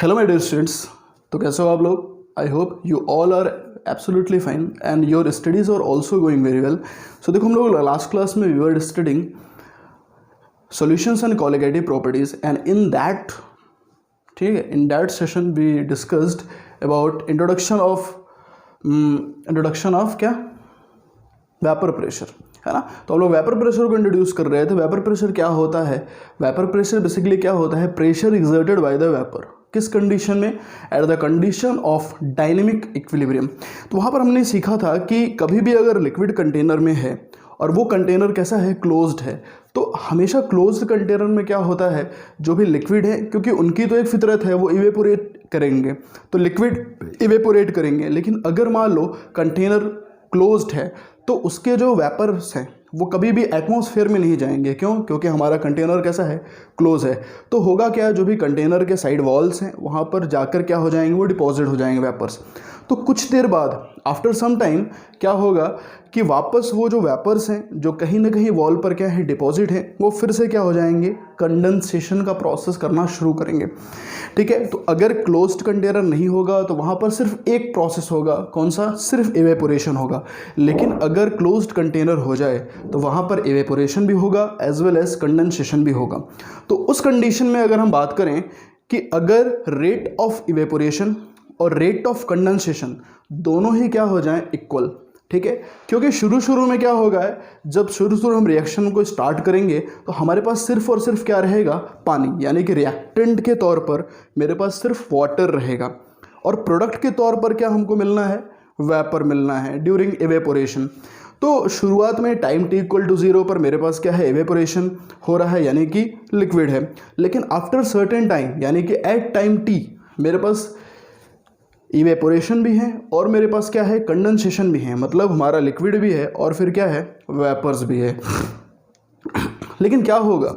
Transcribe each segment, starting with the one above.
Hello my dear students. तो कैसे हो आप लोग? I hope you all are absolutely fine and your studies are also going very well. So देखो, हम लोग लास्ट क्लास में we were studying solutions and colligative properties and in that, ठीक है, in that session we discussed about introduction of क्या, vapour pressure, है ना। तो हम लोग वेपर प्रेशर को इंट्रोड्यूस कर रहे थे। वेपर प्रेशर क्या होता है? वेपर प्रेशर बेसिकली क्या होता है? Pressure exerted by the vapour. किस कंडीशन में? At the condition of dynamic equilibrium. तो वहाँ पर हमने सीखा था कि कभी भी अगर लिक्विड कंटेनर में है और वो कंटेनर कैसा है, क्लोज्ड है, तो हमेशा क्लोज्ड कंटेनर में क्या होता है, जो भी लिक्विड है, क्योंकि उनकी तो एक फितरत है, वो इवेपोरेट करेंगे, तो लिक्विड इवेपोरेट करेंगे। लेकिन अगर मान लो कंटेनर क्लोज्ड है तो उसके जो वेपर्स हैं वो कभी भी एटमॉस्फेयर में नहीं जाएंगे। क्यों? क्योंकि हमारा कंटेनर कैसा है, क्लोज है। तो होगा क्या, जो भी कंटेनर के साइड वॉल्स हैं वहाँ पर जाकर क्या हो जाएंगे, वो डिपॉजिट हो जाएंगे वेपर्स। तो कुछ देर बाद आफ्टर सम टाइम क्या होगा कि वापस वो जो वेपर्स हैं जो कहीं ना कहीं वॉल पर क्या है, डिपॉजिट है, वो फिर से क्या हो जाएंगे, कंडेंसेशन का प्रोसेस करना शुरू करेंगे। ठीक है, तो अगर क्लोज्ड कंटेनर नहीं होगा तो वहाँ पर सिर्फ एक प्रोसेस होगा, कौन सा? सिर्फ इवेपोरेशन होगा। लेकिन अगर क्लोज्ड कंटेनर हो जाए तो वहाँ पर इवेपोरेशन भी होगा एज वेल एज कंडेंसेशन भी होगा। तो उस कंडीशन में अगर हम बात करें कि अगर रेट ऑफ इवेपोरेशन और रेट ऑफ कंडेंसेशन दोनों ही क्या हो जाएं, इक्वल, ठीक है। क्योंकि शुरू में क्या होगा, जब शुरू हम रिएक्शन को स्टार्ट करेंगे तो हमारे पास सिर्फ और सिर्फ क्या रहेगा, पानी, यानी कि रिएक्टेंट के तौर पर मेरे पास सिर्फ वाटर रहेगा और प्रोडक्ट के तौर पर क्या हमको मिलना है, वेपर मिलना है ड्यूरिंग इवेपोरेशन। तो शुरुआत में टाइम t इक्वल टू 0 पर मेरे पास क्या है, इवेपोरेशन हो रहा है, यानी कि लिक्विड है। लेकिन आफ्टर सर्टेन टाइम, यानी कि एट टाइम t, मेरे पास इवेपोरेशन भी है और मेरे पास क्या है, कंडेंसेशन भी है। मतलब हमारा लिक्विड भी है और फिर क्या है, वेपर्स भी है। लेकिन क्या होगा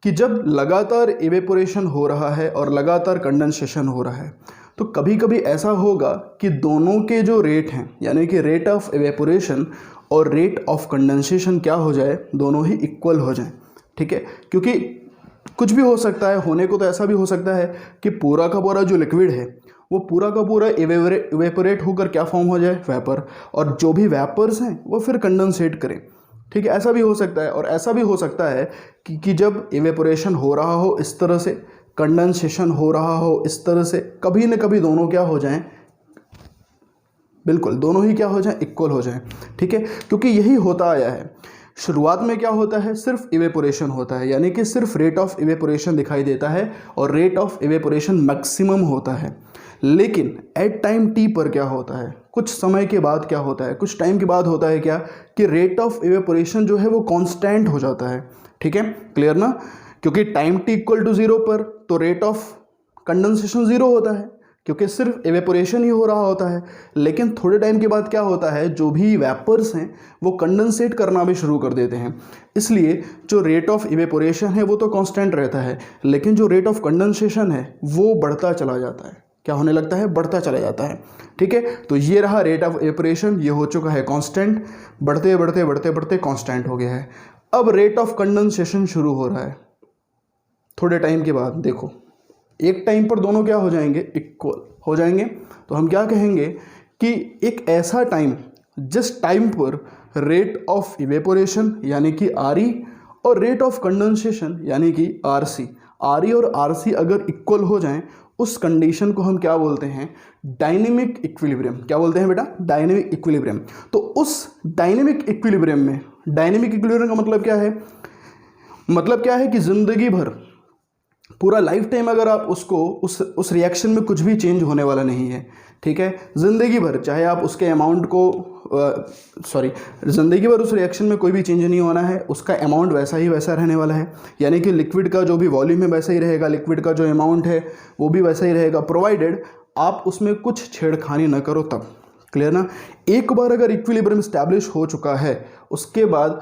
कि जब लगातार इवेपोरेशन हो रहा है और लगातार कंडेंसेशन हो रहा है तो कभी कभी ऐसा होगा कि दोनों के जो रेट हैं, यानी कि रेट ऑफ इवेपोरेशन और रेट ऑफ कंडेंसेशन क्या हो जाए, दोनों ही इक्वल हो जाएं। ठीक है, क्योंकि कुछ भी हो सकता है, होने को तो ऐसा भी हो सकता है कि पूरा का पूरा जो लिक्विड है वो पूरा का पूरा इवेपोरेट होकर क्या फॉर्म हो जाए, वेपर, और जो भी वेपर्स हैं वो फिर कंडेंसेट करें। ठीक है, ऐसा भी हो सकता है। और ऐसा भी हो सकता है कि जब इवेपोरेशन हो रहा हो इस तरह से, कंडेंसेशन हो रहा हो इस तरह से, कभी न कभी दोनों क्या हो जाएं, बिल्कुल दोनों ही क्या हो जाएं, इक्वल हो जाएं। ठीक है, क्योंकि यही होता आया है। शुरुआत में क्या होता है, सिर्फ इवेपोरेशन होता है, यानी कि सिर्फ रेट ऑफ इवेपोरेशन दिखाई देता है और रेट ऑफ इवेपोरेशन मैक्सिमम होता है। लेकिन एट टाइम t पर क्या होता है, कुछ समय के बाद क्या होता है, कुछ टाइम के बाद होता है क्या, कि रेट ऑफ इवेपोरेशन जो है वो कांस्टेंट हो जाता है। ठीक है, क्लियर ना? क्योंकि टाइम t इक्वल टू 0 पर तो रेट ऑफ कंडेंसेशन 0 होता है, क्योंकि सिर्फ इवेपोरेशन ही हो रहा होता है। लेकिन थोड़े टाइम के बाद क्या होता है, जो भी वेपर्स हैं वो कंडेंसेट करना भी शुरू कर देते हैं। इसलिए जो रेट ऑफ इवेपोरेशन है वो तो कांस्टेंट रहता है, लेकिन जो रेट ऑफ कंडेंसेशन है वो बढ़ता चला जाता है। क्या होने लगता है, बढ़ता चला जाता है। ठीक है, तो ये रहा रेट ऑफ इवेपोरेशन, ये हो चुका है कांस्टेंट, बढ़ते बढ़ते बढ़ते बढ़ते कांस्टेंट हो गया है। अब रेट ऑफ कंडेंसेशन शुरू हो रहा है। थोड़े टाइम के बाद देखो, एक टाइम पर दोनों क्या हो जाएंगे, इक्वल हो जाएंगे। तो हम क्या कहेंगे कि एक ऐसा टाइम जिस टाइम पर रेट ऑफ इवेपोरेशन यानी कि RE और रेट ऑफ कंडेंसेशन यानी कि RC, RE और RC अगर इक्वल हो जाएं, उस कंडीशन को हम क्या बोलते हैं, डायनेमिक इक्विलिब्रियम। क्या बोलते हैं बेटा, डायनेमिक इक्विलिब्रियम। तो उस डायनेमिक इक्विलिब्रियम में, डायनेमिक इक्विलिब्रियम का मतलब क्या है, मतलब क्या है कि जिंदगी भर, पूरा लाइफ टाइम अगर आप उसको उस रिएक्शन में कुछ भी चेंज होने वाला नहीं है। ठीक है, जिंदगी भर चाहे आप उसके अमाउंट को जिंदगी भर उस रिएक्शन में कोई भी चेंज नहीं होना है, उसका अमाउंट वैसा ही वैसा रहने वाला है। यानी कि लिक्विड का जो भी वॉल्यूम है वैसा ही रहेगा, लिक्विड का जो अमाउंट है वो भी वैसा ही रहेगा, प्रोवाइडेड आप उसमें कुछ छेड़खानी न करो तब। क्लियर ना? एक बार अगर इक्विलिब्रियम स्टैब्लिश हो चुका है उसके बाद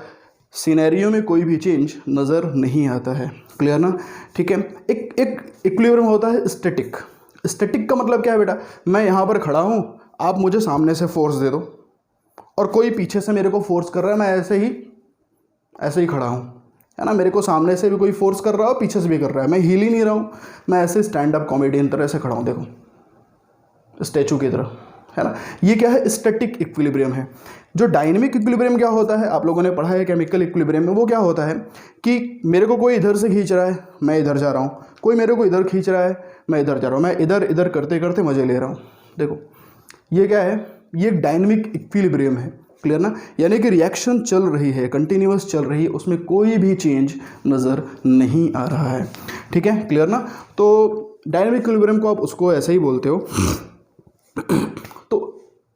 सिनेरियो में कोई भी चेंज नज़र नहीं आता है। क्लियर ना? ठीक है, एक इक्विलिब्रियम होता है स्टैटिक। स्टैटिक का मतलब क्या है बेटा, मैं यहाँ पर खड़ा हूँ, आप मुझे सामने से फोर्स दे दो और कोई पीछे से मेरे को फोर्स कर रहा है, मैं ऐसे ही खड़ा हूँ, है ना। मेरे को सामने से भी कोई फोर्स कर रहा है, पीछे से भी कर रहा है, मैं हिल ही नहीं रहा हूँ, मैं ऐसे स्टैंड अप कॉमेडियन तरह से खड़ा हूँ, देखो स्टैचू की तरह, है ना। ये क्या है, स्टैटिक इक्विलिब्रियम है। जो डायनेमिक इक्विलिब्रियम क्या होता है, आप लोगों ने पढ़ा है केमिकल इक्विलिब्रियम में, वो क्या होता है कि मेरे को कोई इधर से खींच रहा है, मैं इधर जा रहा हूँ, कोई मेरे को इधर खींच रहा है, मैं इधर जा रहा हूँ, मैं इधर इधर करते करते मजे ले रहा हूँ। देखो ये क्या है, ये डायनेमिक इक्विलिब्रियम है, क्लियर ना। यानी कि रिएक्शन चल रही है, कंटिन्यूअस चल रही है, उसमें कोई भी चेंज नज़र नहीं आ रहा है, ठीक है, क्लियर ना। तो डायनेमिक इक्विलिब्रियम को आप उसको ऐसे ही बोलते हो। तो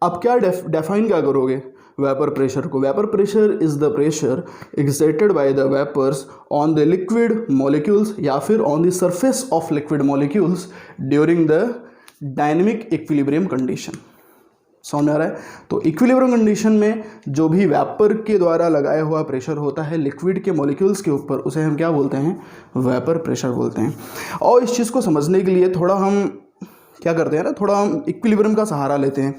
आप क्या डिफाइन क्या करोगे वेपर प्रेशर को? Vapour pressure is the pressure exerted by the vapours on the liquid molecules या फिर on the surface of liquid molecules during the dynamic equilibrium condition. समझ में आ रहा है? तो इक्विलिब्रियम कंडीशन में जो भी वेपर के द्वारा लगाया हुआ प्रेशर होता है लिक्विड के मॉलिक्यूल्स के ऊपर, उसे हम क्या बोलते हैं, वेपर प्रेशर बोलते हैं। और इस चीज़ को समझने के लिए थोड़ा हम क्या करते हैं ना, थोड़ा हम इक्विलिब्रियम का सहारा लेते हैं।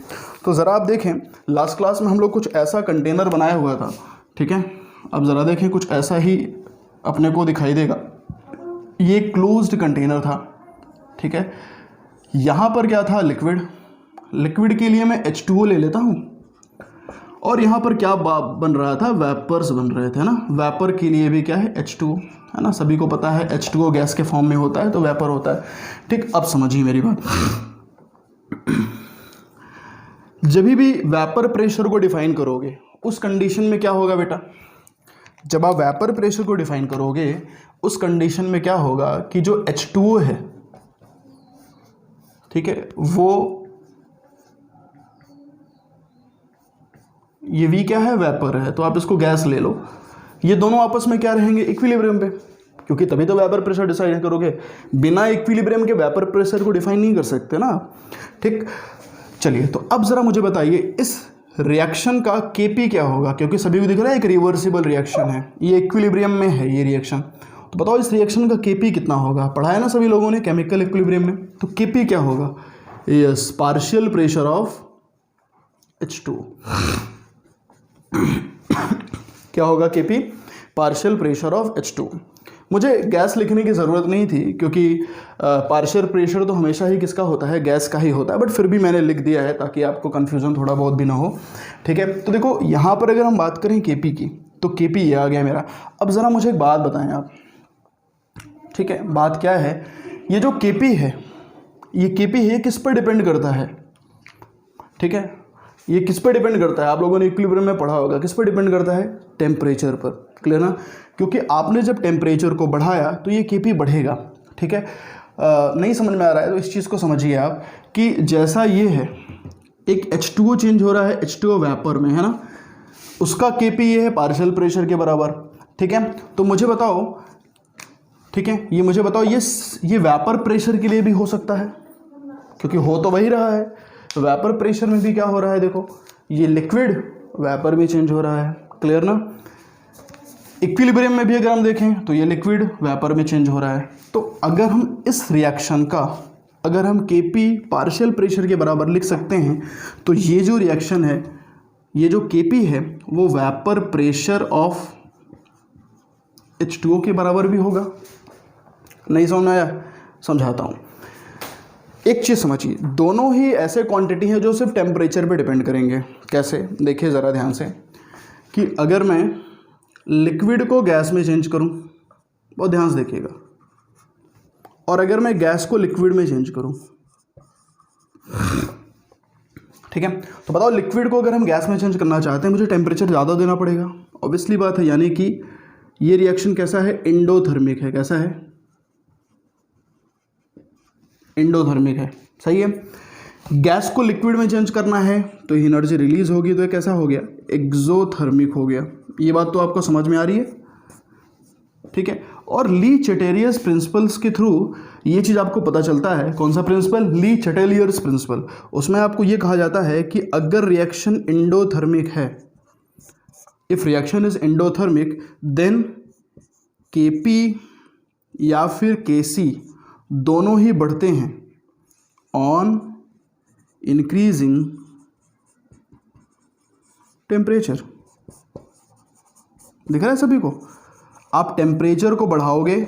तो ज़रा आप देखें, लास्ट क्लास में हम लोग कुछ ऐसा कंटेनर बनाया हुआ था, ठीक है। अब ज़रा देखें, कुछ ऐसा ही अपने को दिखाई देगा। ये क्लोज्ड कंटेनर था, ठीक है। यहाँ पर क्या था, लिक्विड। लिक्विड के लिए मैं H2O ले लेता हूँ, और यहाँ पर क्या बन रहा था, वेपर्स बन रहे थे ना। वेपर के लिए भी क्या है, H2O, है ना। सभी को पता है H2O गैस के फॉर्म में होता है तो वेपर होता है, ठीक। अब समझिए मेरी बात। जब भी वेपर प्रेशर को डिफाइन करोगे उस कंडीशन में क्या होगा बेटा, जब आप वेपर प्रेशर को डिफाइन करोगे उस कंडीशन में क्या होगा कि जो H2O है, ठीक है, वो ये V क्या है, वेपर है, तो आप इसको गैस ले लो। ये दोनों आपस में क्या रहेंगे, इक्विलिब्रियम पे, क्योंकि तभी तो वेपर प्रेशर डिसाइड करोगे। बिना इक्विलिब्रियम के वेपर प्रेशर को डिफाइन नहीं कर सकते ना, ठीक। चलिए, तो अब ज़रा मुझे बताइए इस रिएक्शन का Kp क्या होगा, क्योंकि सभी को दिख रहा है एक रिवर्सिबल रिएक्शन है, ये इक्विलिब्रियम में है ये रिएक्शन। तो बताओ इस रिएक्शन का Kp कितना होगा, पढ़ा है ना सभी लोगों ने केमिकल इक्विलिब्रियम में। तो Kp क्या होगा, yes, partial pressure of H2O। क्या होगा Kp, partial pressure of H2। मुझे गैस लिखने की ज़रूरत नहीं थी, क्योंकि पार्शियल प्रेशर तो हमेशा ही किसका होता है, गैस का ही होता है, बट फिर भी मैंने लिख दिया है ताकि आपको कन्फ्यूज़न थोड़ा बहुत भी ना हो, ठीक है। तो देखो यहाँ पर अगर हम बात करें Kp की, तो Kp ये आ गया मेरा। अब ज़रा मुझे एक बात बताएं आप, ठीक है, बात क्या है, ये जो Kp है, ये Kp है, किस पर डिपेंड करता है, ठीक है, ये किस पर डिपेंड करता है, आप लोगों ने इक्विलिब्रियम में पढ़ा होगा, किस पर डिपेंड करता है, टेम्परेचर पर, क्लियर ना। क्योंकि आपने जब टेम्परेचर को बढ़ाया तो ये Kp बढ़ेगा, ठीक है। नहीं समझ में आ रहा है तो इस चीज़ को समझिए आप कि जैसा ये है, एक H2O चेंज हो रहा है H2O वेपर में, है ना, उसका Kp ये है पार्शियल प्रेशर के बराबर, ठीक है। तो मुझे बताओ, ठीक है, ये मुझे बताओ ये वेपर प्रेशर के लिए भी हो सकता है, क्योंकि हो तो वही रहा है। वेपर प्रेशर में भी क्या हो रहा है, देखो ये लिक्विड वेपर भी चेंज हो रहा है, क्लियर ना। इक्विलिब्रियम में भी अगर हम देखें तो ये लिक्विड वेपर में चेंज हो रहा है। तो अगर हम इस रिएक्शन का, अगर हम Kp पार्शियल प्रेशर के बराबर लिख सकते हैं, तो ये जो रिएक्शन है, ये जो Kp है, वो वेपर प्रेशर ऑफ H2O के बराबर भी होगा। नहीं समझ में आया, समझाता हूँ। एक चीज़ समझिए, दोनों ही ऐसे क्वांटिटी हैं जो सिर्फ टेम्परेचर पे डिपेंड करेंगे। कैसे, देखिए ज़रा ध्यान से, कि अगर मैं लिक्विड को गैस में चेंज करूं, बहुत ध्यान से देखिएगा, और अगर मैं गैस को लिक्विड में चेंज करूं, ठीक है, तो बताओ लिक्विड को अगर हम गैस में चेंज करना चाहते हैं, मुझे टेम्परेचर ज़्यादा देना पड़ेगा, ऑब्वियसली बात है। यानी कि ये रिएक्शन कैसा है, एंडोथर्मिक है। कैसा है, एंडोथर्मिक है, सही है। गैस को लिक्विड में चेंज करना है तो एनर्जी रिलीज होगी, तो ये कैसा हो गया, एक्सोथर्मिक हो गया। ये बात तो आपको समझ में आ रही है, ठीक है। और ली चैटेलियर्स प्रिंसिपल्स के थ्रू ये चीज़ आपको पता चलता है। कौन सा प्रिंसिपल, ली चैटेलियर्स प्रिंसिपल। उसमें आपको ये कहा जाता है कि अगर रिएक्शन एंडोथर्मिक है, if reaction is endothermic, then Kp या फिर Kc दोनों ही बढ़ते हैं ऑन इंक्रीजिंग टेम्परेचर। दिख रहा है सभी को। आप टेम्परेचर को बढ़ाओगे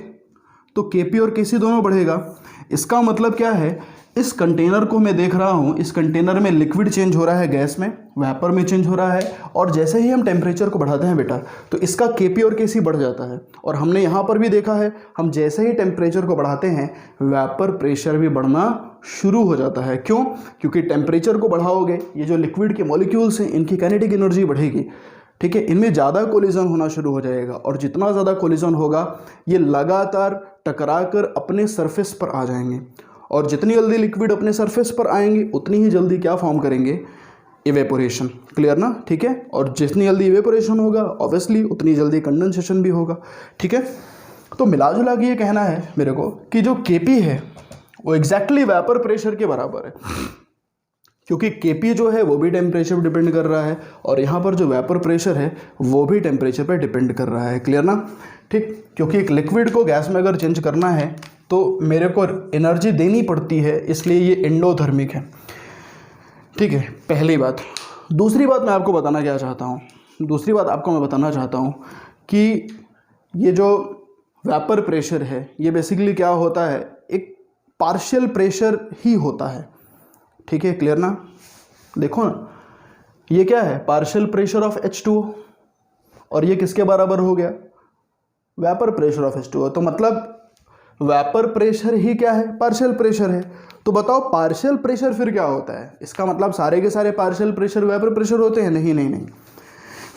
तो Kp और Kc दोनों बढ़ेगा। इसका मतलब क्या है, इस कंटेनर को मैं देख रहा हूँ, इस कंटेनर में लिक्विड चेंज हो रहा है गैस में, वेपर में चेंज हो रहा है, और जैसे ही हम टेम्परेचर को बढ़ाते हैं बेटा तो इसका Kp और Kc बढ़ जाता है। और हमने यहाँ पर भी देखा है, हम जैसे ही टेम्परेचर को बढ़ाते हैं वेपर प्रेशर भी बढ़ना शुरू हो जाता है। क्यों? क्योंकि टेम्परेचर को बढ़ाओगे, ये जो लिक्विड के मॉलिक्यूल्स हैं इनकी काइनेटिक एनर्जी बढ़ेगी, ठीक है, इनमें ज़्यादा कोलिजन होना शुरू हो जाएगा, और जितना ज़्यादा कोलिजन होगा ये लगातार टकरा कर अपने सरफेस पर आ जाएंगे, और जितनी जल्दी लिक्विड अपने सरफेस पर आएंगे उतनी ही जल्दी क्या फॉर्म करेंगे, इवेपोरेशन। क्लियर ना? ठीक है, और जितनी जल्दी इवेपोरेशन होगा ऑब्वियसली उतनी जल्दी कंडेंसेशन भी होगा। ठीक है, तो मिला जुला के ये कहना है मेरे को कि जो Kp है वो एग्जैक्टली वेपर प्रेशर के बराबर है, क्योंकि Kp जो है वो भी टेम्परेचर पर डिपेंड कर रहा है, और यहाँ पर जो वेपर प्रेशर है वो भी टेम्परेचर पर डिपेंड कर रहा है। क्लियर ना? ठीक, क्योंकि एक लिक्विड को गैस में अगर चेंज करना है तो मेरे को एनर्जी देनी पड़ती है, इसलिए ये एंडोथर्मिक है। ठीक है, पहली बात। दूसरी बात मैं आपको बताना क्या चाहता हूँ, दूसरी बात आपको मैं बताना चाहता हूँ कि ये जो वेपर प्रेशर है ये बेसिकली क्या होता है, एक पार्शियल प्रेशर ही होता है। ठीक है, क्लियर ना? देखो ना, ये क्या है, पार्शियल प्रेशर ऑफ H2O, और ये किसके बराबर हो गया, वेपर प्रेशर ऑफ H2O। तो मतलब वेपर प्रेशर ही क्या है, पार्शियल प्रेशर है। तो बताओ पार्शियल प्रेशर फिर क्या होता है? इसका मतलब सारे के सारे पार्शियल प्रेशर वेपर प्रेशर होते हैं? नहीं नहीं नहीं,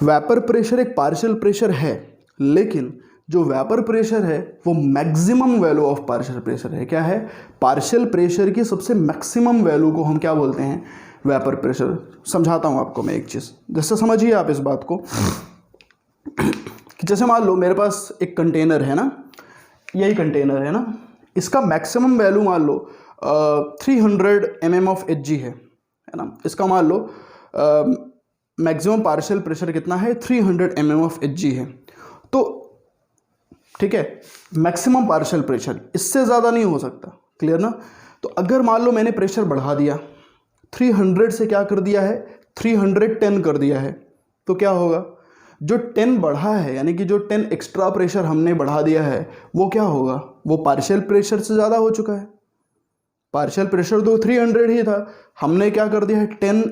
वेपर प्रेशर एक पार्शियल प्रेशर है, लेकिन जो वेपर प्रेशर है वो maximum value of partial pressure है। क्या है? पार्शियल प्रेशर की सबसे मैक्सिमम वैल्यू को हम क्या बोलते हैं, वेपर प्रेशर। समझाता हूँ आपको मैं एक चीज़, जैसे समझिए आप इस बात को कि जैसे मान लो मेरे पास एक कंटेनर है ना, यही कंटेनर है ना, इसका मैक्सिमम वैल्यू मान लो 300 mm ऑफ Hg है ना, इसका मान लो मैक्सिमम पार्शियल प्रेशर कितना है, 300 mm ऑफ Hg है। तो ठीक है, मैक्सिमम पार्शियल प्रेशर, इससे ज़्यादा नहीं हो सकता। क्लियर ना? तो अगर मान लो मैंने प्रेशर बढ़ा दिया, 300 से क्या कर दिया है, 310 कर दिया है, तो क्या होगा, जो 10 बढ़ा है यानी कि जो 10 एक्स्ट्रा प्रेशर हमने बढ़ा दिया है वो क्या होगा, वो पार्शियल प्रेशर से ज़्यादा हो चुका है। पार्शियल प्रेशर तो 300 ही था, हमने क्या कर दिया है, 10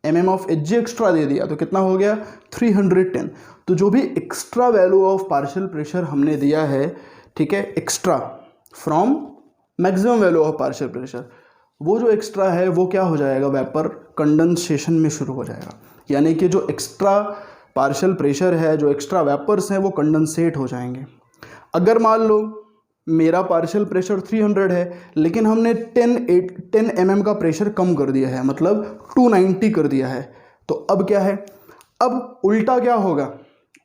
mm ऑफ Hg एक्स्ट्रा दे दिया, तो कितना हो गया, 310। तो जो भी extra value of partial pressure हमने दिया है, ठीक है, extra from maximum value of partial pressure, वो जो एक्स्ट्रा है वो क्या हो जाएगा, वेपर कंडेंसेशन में शुरू हो जाएगा। यानी कि जो एक्स्ट्रा पार्शियल प्रेशर है, जो एक्स्ट्रा वेपर्स हैं वो कंडेंसेट हो जाएंगे। अगर मान लो मेरा पार्शियल प्रेशर 300 है, लेकिन हमने 10 mm का प्रेशर कम कर दिया है, मतलब 290 कर दिया है, तो अब क्या है, अब उल्टा क्या होगा,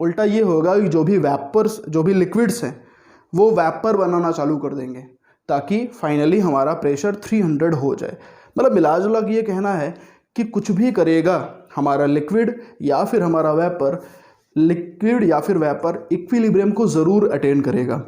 उल्टा ये होगा कि जो भी वेपर्स, जो भी लिक्विड्स हैं वो वेपर बनाना चालू कर देंगे, ताकि फाइनली हमारा प्रेशर 300 हो जाए। मतलब मिला जुला के ये कहना है कि कुछ भी करेगा हमारा लिक्विड या फिर हमारा वेपर, लिक्विड या फिर वेपर इक्विलिब्रियम को ज़रूर अटेन करेगा।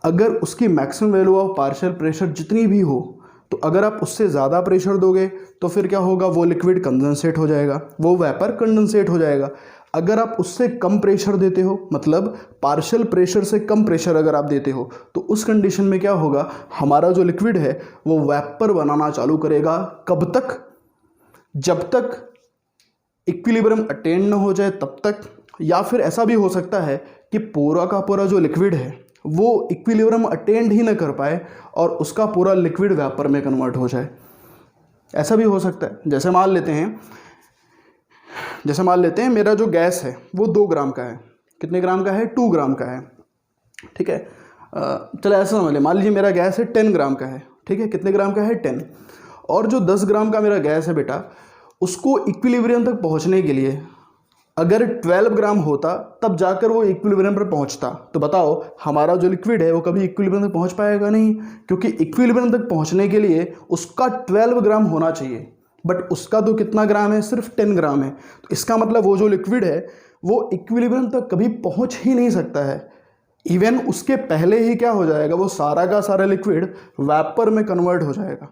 अगर उसकी maximum value of partial pressure जितनी भी हो, तो अगर आप उससे ज़्यादा प्रेशर दोगे तो फिर क्या होगा, वो लिक्विड कंडेंसेट हो जाएगा, वो वेपर कंडेंसेट हो जाएगा। अगर आप उससे कम प्रेशर देते हो, मतलब पार्शियल प्रेशर से कम प्रेशर अगर आप देते हो, तो उस कंडीशन में क्या होगा, हमारा जो लिक्विड है वो वेपर बनाना चालू करेगा। कब तक? जब तक इक्विलिब्रियम अटेन न हो जाए तब तक, या फिर ऐसा भी हो सकता है कि पूरा का पूरा जो लिक्विड है वो इक्विलिब्रियम अटेंड ही न कर पाए और उसका पूरा लिक्विड वेपर में कन्वर्ट हो जाए। ऐसा भी हो सकता है। जैसे मान लेते हैं मेरा जो गैस है वो 2 ग्राम का है। कितने ग्राम का है? 2 ग्राम का है। ठीक है, चलो ऐसा समझ लें, मान लीजिए मेरा गैस है 10 ग्राम का है। ठीक है, कितने ग्राम का है? 10। और जो 10 ग्राम का मेरा गैस है बेटा, उसको इक्विलिब्रियम तक पहुंचने के लिए अगर 12 ग्राम होता तब जाकर वो इक्विलिब्रियम पर पहुंचता, तो बताओ हमारा जो लिक्विड है वो कभी इक्विलिब्रियम तक पहुंच पाएगा नहीं, क्योंकि इक्विलिब्रियम तक पहुंचने के लिए उसका 12 ग्राम होना चाहिए, बट उसका तो कितना ग्राम है? सिर्फ 10 ग्राम है। तो इसका मतलब वो जो लिक्विड है वो इक्विलिब्रियम तक कभी पहुंच ही नहीं सकता है। इवन उसके पहले ही क्या हो जाएगा, वो सारा का सारा लिक्विड वेपर में कन्वर्ट हो जाएगा।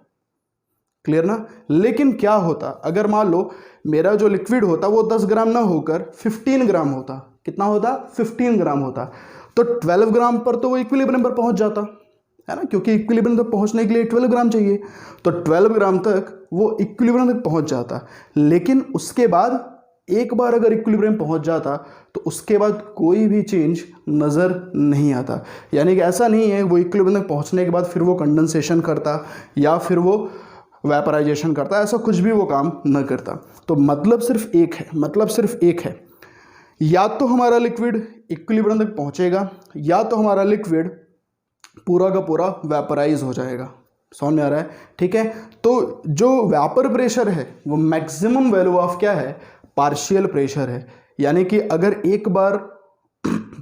क्लियर ना? लेकिन क्या होता अगर मान लो मेरा जो लिक्विड होता वो 10 ग्राम ना होकर 15 ग्राम होता। कितना होता? 15 ग्राम होता। तो 12 ग्राम पर तो वो इक्विलिब्रियम पर पहुंच जाता है ना, क्योंकि इक्विलिब्रियम तक पहुंचने के लिए 12 ग्राम चाहिए, तो 12 ग्राम तक वो इक्विलिब्रियम तक पहुंच जाता। लेकिन उसके बाद एक बार अगर इक्विलिब्रियम पहुंच जाता तो उसके बाद कोई भी चेंज नज़र नहीं आता। यानी कि ऐसा नहीं है वो इक्विलिब्रियम तक पहुंचने के बाद फिर वो कंडेंसेशन करता या फिर वो वेपराइजेशन करता, ऐसा कुछ भी वो काम न करता। तो मतलब सिर्फ एक है, मतलब सिर्फ एक है, या तो हमारा लिक्विड इक्विलिब्रियम तक पहुंचेगा या तो हमारा लिक्विड पूरा का पूरा वेपराइज हो जाएगा। समझ में आ रहा है? ठीक है। तो जो वेपर प्रेशर है वो मैक्सिमम वैल्यू ऑफ क्या है, पार्शियल प्रेशर है। यानी कि अगर एक बार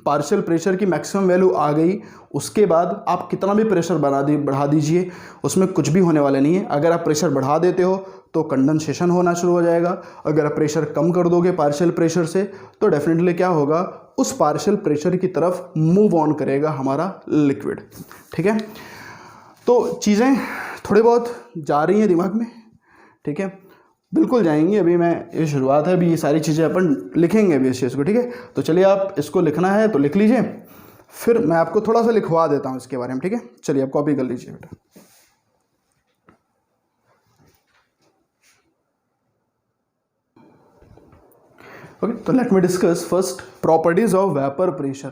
पार्शियल प्रेशर की मैक्सिमम वैल्यू आ गई, उसके बाद आप कितना भी प्रेशर बढ़ा दीजिए, उसमें कुछ भी होने वाला नहीं है। अगर आप प्रेशर बढ़ा देते हो तो कंडेंसेशन होना शुरू हो जाएगा, अगर आप प्रेशर कम कर दोगे पार्शियल प्रेशर से तो डेफिनेटली क्या होगा, उस पार्शियल प्रेशर की तरफ मूव ऑन करेगा हमारा लिक्विड। ठीक है। तो चीज़ें थोड़ी बहुत जा रही हैं दिमाग में, ठीक है, बिल्कुल जाएंगी। अभी मैं ये शुरुआत है, अभी ये सारी चीज़ें अपन लिखेंगे अभी इस चीज़ को। ठीक है, तो चलिए आप इसको लिखना है तो लिख लीजिए, फिर मैं आपको थोड़ा सा लिखवा देता हूँ इसके बारे में। ठीक है, चलिए आप कॉपी कर लीजिए बेटा। ओके, तो let me discuss first properties of vapour pressure.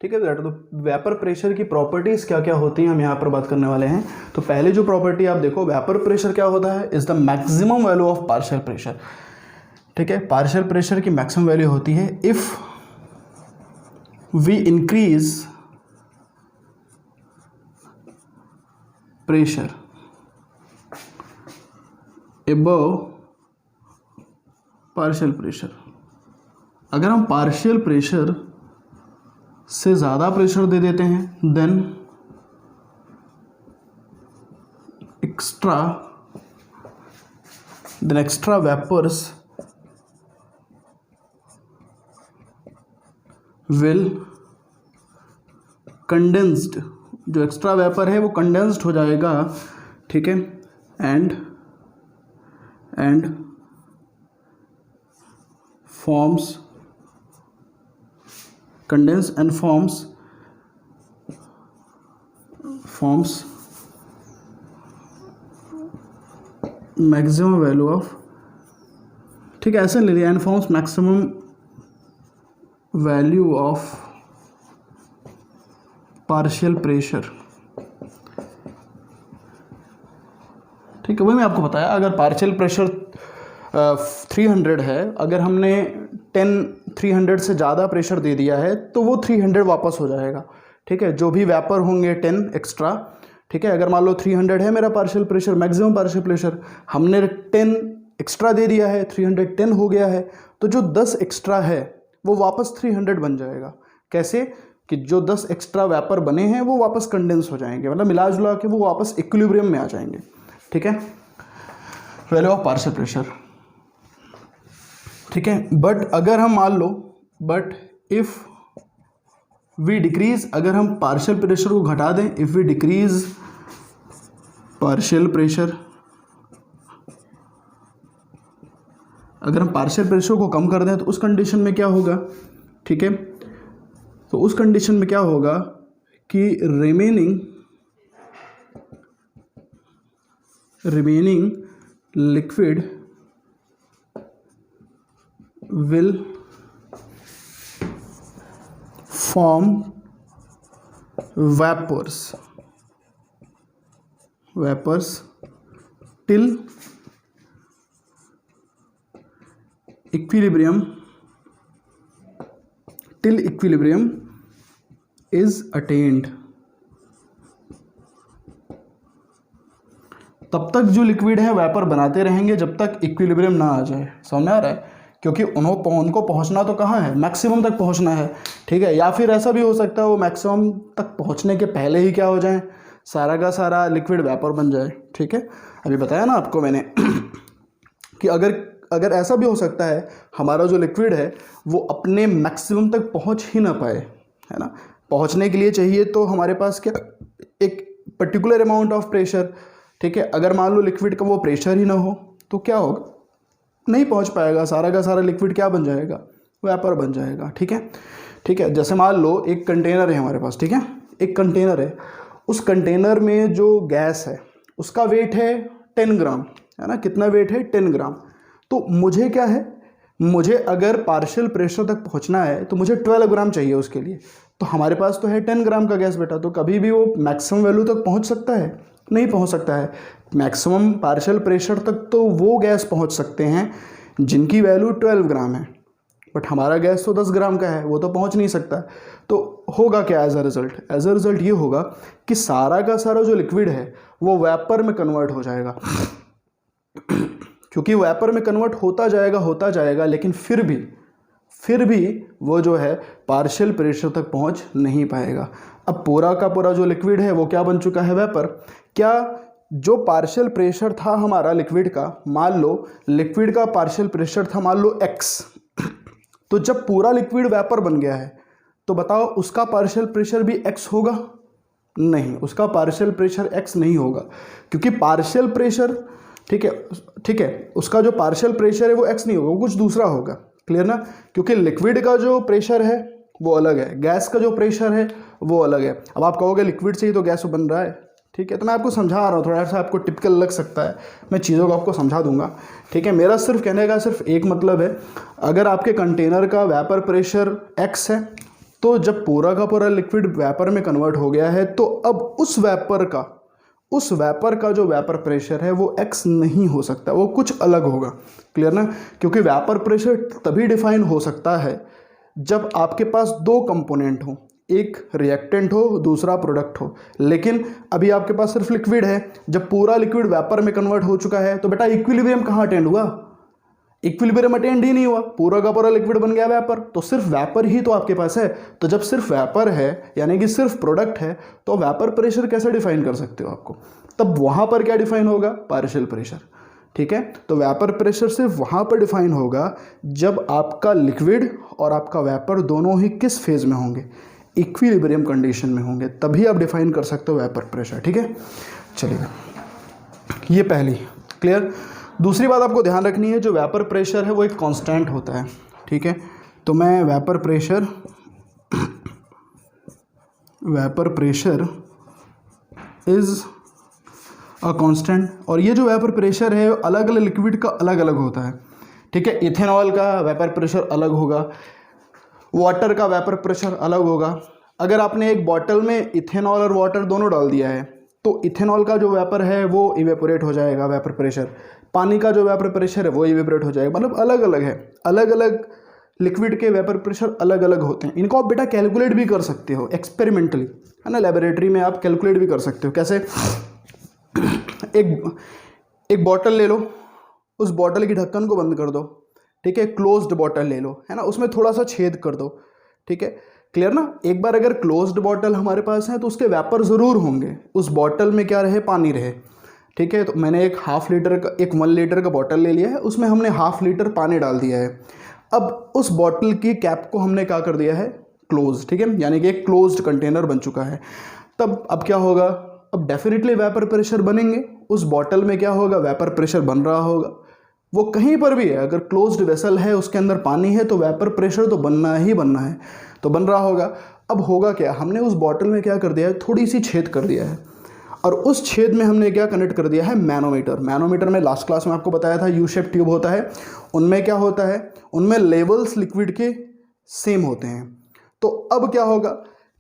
ठीक है बेटा, तो वेपर प्रेशर की प्रॉपर्टीज क्या क्या होती हैं हम यहाँ पर बात करने वाले हैं। तो पहले जो प्रॉपर्टी आप देखो, वेपर प्रेशर क्या होता है, is the maximum value of partial pressure. ठीक है, पार्शियल प्रेशर की मैक्सिमम वैल्यू होती है if we increase pressure above partial pressure. अगर हम पार्शियल प्रेशर से ज़्यादा प्रेशर दे देते हैं then extra vapours will condensed, जो एक्स्ट्रा वेपर है वो कंडेंस्ड हो जाएगा। ठीक है, and forms condense and forms maximum value of, ठीक है ऐसे ले लिया, and forms maximum value of partial pressure। ठीक है, वही मैं आपको बताया, अगर पार्शियल प्रेशर 300 है, अगर हमने 300 से ज़्यादा प्रेशर दे दिया है तो वो 300 वापस हो जाएगा। ठीक है, जो भी वेपर होंगे 10 एक्स्ट्रा। ठीक है, अगर मान लो 300 है मेरा partial pressure, maximum partial pressure, हमने 10 एक्स्ट्रा दे दिया है, 310 हो गया है, तो जो 10 एक्स्ट्रा है वो वापस 300 बन जाएगा। कैसे कि जो 10 एक्स्ट्रा वेपर बने हैं वो वापस कंडेंस हो जाएंगे, मतलब मिला जुला के वो वापस इक्विलिब्रियम में आ जाएंगे। ठीक है, वैल्यू ऑफ पार्शियल प्रेशर। ठीक है, बट अगर हम मान लो, बट इफ वी डिक्रीज, अगर हम पार्शियल प्रेशर को घटा दें, if we decrease partial pressure, अगर हम पार्शियल प्रेशर को कम कर दें तो उस कंडीशन में क्या होगा। ठीक है, तो उस कंडीशन में क्या होगा कि remaining liquid will form vapors till equilibrium is attained। तब तक जो लिक्विड है वेपर बनाते रहेंगे जब तक इक्विलिब्रियम ना आ जाए। समझ में आ रहा है? क्योंकि उनको पहुंचना तो कहाँ है, मैक्सिमम तक पहुंचना है। ठीक है, या फिर ऐसा भी हो सकता है वो मैक्सिमम तक पहुंचने के पहले ही क्या हो जाए, सारा का सारा लिक्विड वेपर बन जाए। ठीक है, अभी बताया ना आपको मैंने कि अगर ऐसा भी हो सकता है हमारा जो लिक्विड है वो अपने मैक्सिमम तक पहुंच ही ना पाए, है ना। पहुंचने के लिए चाहिए तो हमारे पास क्या, एक पर्टिकुलर अमाउंट ऑफ प्रेशर। ठीक है, अगर मान लो लिक्विड का वो प्रेशर ही ना हो तो क्या होगा, नहीं पहुंच पाएगा, सारा का सारा लिक्विड क्या बन जाएगा, वेपर बन जाएगा। ठीक है, ठीक है। जैसे मान लो एक कंटेनर है हमारे पास, ठीक है, एक कंटेनर है, उस कंटेनर में जो गैस है उसका वेट है 10 ग्राम, है ना, कितना वेट है 10 ग्राम। तो मुझे क्या है, मुझे अगर पार्शियल प्रेशर तक पहुंचना है तो मुझे 12 ग्राम चाहिए उसके लिए। तो हमारे पास तो है 10 ग्राम का गैस बेटा, तो कभी भी वो मैक्सिमम वैल्यू तक पहुंच सकता है? नहीं पहुंच सकता है। मैक्सिमम पार्शियल प्रेशर तक तो वो गैस पहुंच सकते हैं जिनकी वैल्यू 12 ग्राम है, बट हमारा गैस तो 10 ग्राम का है, वो तो पहुंच नहीं सकता। तो होगा क्या as a result? As a result ये होगा कि सारा का सारा जो लिक्विड है वो वेपर में कन्वर्ट हो जाएगा। क्योंकि वेपर में कन्वर्ट होता जाएगा, लेकिन फिर भी वो जो है पार्शियल प्रेशर तक पहुंच नहीं पाएगा। अब पूरा का पूरा जो लिक्विड है वो क्या बन चुका है? वेपर। क्या जो पार्शियल प्रेशर था हमारा लिक्विड का, मान लो लिक्विड का पार्शियल प्रेशर था मान लो x, तो जब पूरा लिक्विड वेपर बन गया है तो बताओ उसका पार्शियल प्रेशर भी x होगा? नहीं, उसका पार्शियल प्रेशर x नहीं होगा, क्योंकि पार्शियल प्रेशर, ठीक है, उसका जो पार्शियल प्रेशर है वो x नहीं होगा, वो कुछ दूसरा होगा। क्लियर ना? क्योंकि लिक्विड का जो प्रेशर है वो अलग है, गैस का जो प्रेशर है वो अलग है। अब आप कहोगे लिक्विड से ही तो गैस बन रहा है, ठीक है, तो मैं आपको समझा रहा हूँ, थोड़ा सा आपको टिपिकल लग सकता है, मैं चीज़ों को आपको समझा दूंगा, ठीक है। मेरा सिर्फ कहने का सिर्फ एक मतलब है, अगर आपके कंटेनर का वेपर प्रेशर x है तो जब पूरा का पूरा लिक्विड वेपर में कन्वर्ट हो गया है तो अब उस वेपर का जो वेपर प्रेशर है वो x नहीं हो सकता, वो कुछ अलग होगा। क्लियर ना? क्योंकि वेपर प्रेशर तभी डिफाइन हो सकता है जब आपके पास दो कंपोनेंट हो, एक रिएक्टेंट हो, दूसरा प्रोडक्ट हो। लेकिन अभी आपके पास सिर्फ लिक्विड है। जब पूरा लिक्विड वेपर में कन्वर्ट हो चुका है तो बेटा इक्विलिब्रियम कहाँ अटेंड हुआ? इक्विलिब्रियम अटेंड ही नहीं हुआ, पूरा का पूरा लिक्विड बन गया वेपर, तो सिर्फ वेपर ही तो आपके पास है। तो जब सिर्फ वेपर है यानी कि सिर्फ प्रोडक्ट है तो वेपर प्रेशर कैसे डिफाइन कर सकते हो आपको? तब वहां पर क्या डिफाइन होगा? पार्शियल प्रेशर, ठीक है। तो वेपर प्रेशर सिर्फ वहां पर डिफाइन होगा जब आपका लिक्विड और आपका वेपर दोनों ही किस फेज में होंगे? इक्विलिब्रियम कंडीशन में होंगे, तभी आप डिफाइन कर सकते हो वेपर प्रेशर, ठीक है। चलिए, ये पहली। क्लियर? दूसरी बात आपको ध्यान रखनी है, जो वेपर प्रेशर है वो एक कांस्टेंट होता है, ठीक है। तो मैं vapour pressure is a constant, और ये जो वेपर प्रेशर है अलग अलग लिक्विड का अलग अलग होता है, ठीक है। इथेनॉल का वेपर प्रेशर अलग होगा, वाटर का वेपर प्रेशर अलग होगा। अगर आपने एक बॉटल में इथेनॉल और वाटर दोनों डाल दिया है तो इथेनॉल का जो वेपर है वो इवेपोरेट हो जाएगा वेपर प्रेशर, पानी का जो वेपर प्रेशर है वो इवेपोरेट हो जाएगा। मतलब अलग अलग है, अलग अलग लिक्विड के वेपर प्रेशर अलग अलग होते हैं। इनको आप बेटा कैलकुलेट भी कर सकते हो एक्सपेरिमेंटली, है ना, लेबोरेटरी में आप कैलकुलेट भी कर सकते हो। कैसे? एक बॉटल ले लो, उस बॉटल की ढक्कन को बंद कर दो, ठीक है, क्लोज्ड बॉटल ले लो, है ना, उसमें थोड़ा सा छेद कर दो, ठीक है। क्लियर ना? एक बार अगर क्लोज्ड बॉटल हमारे पास है तो उसके वेपर ज़रूर होंगे, उस बॉटल में क्या रहे? पानी रहे, ठीक है। तो मैंने एक 1 लीटर का बॉटल ले लिया है, उसमें हमने 1/2 लीटर पानी डाल दिया है। अब उस बॉटल की कैप को हमने क्या कर दिया है? क्लोज, ठीक है, यानी कि एक क्लोज्ड कंटेनर बन चुका है। तब अब क्या होगा? अब डेफिनेटली वेपर प्रेशर बनेंगे, उस बॉटल में क्या होगा? वेपर प्रेशर बन रहा होगा। वो कहीं पर भी है, अगर क्लोज्ड वेसल है उसके अंदर पानी है तो वेपर प्रेशर तो बनना ही बनना है, तो बन रहा होगा। अब होगा क्या? हमने उस बॉटल में क्या कर दिया है? थोड़ी सी छेद कर दिया है, और उस छेद में हमने क्या कनेक्ट कर दिया है? मैनोमीटर। मैनोमीटर में लास्ट क्लास में आपको बताया था यू शेप ट्यूब होता है, उनमें क्या होता है? उनमें लेवल्स लिक्विड के सेम होते हैं। तो अब क्या होगा?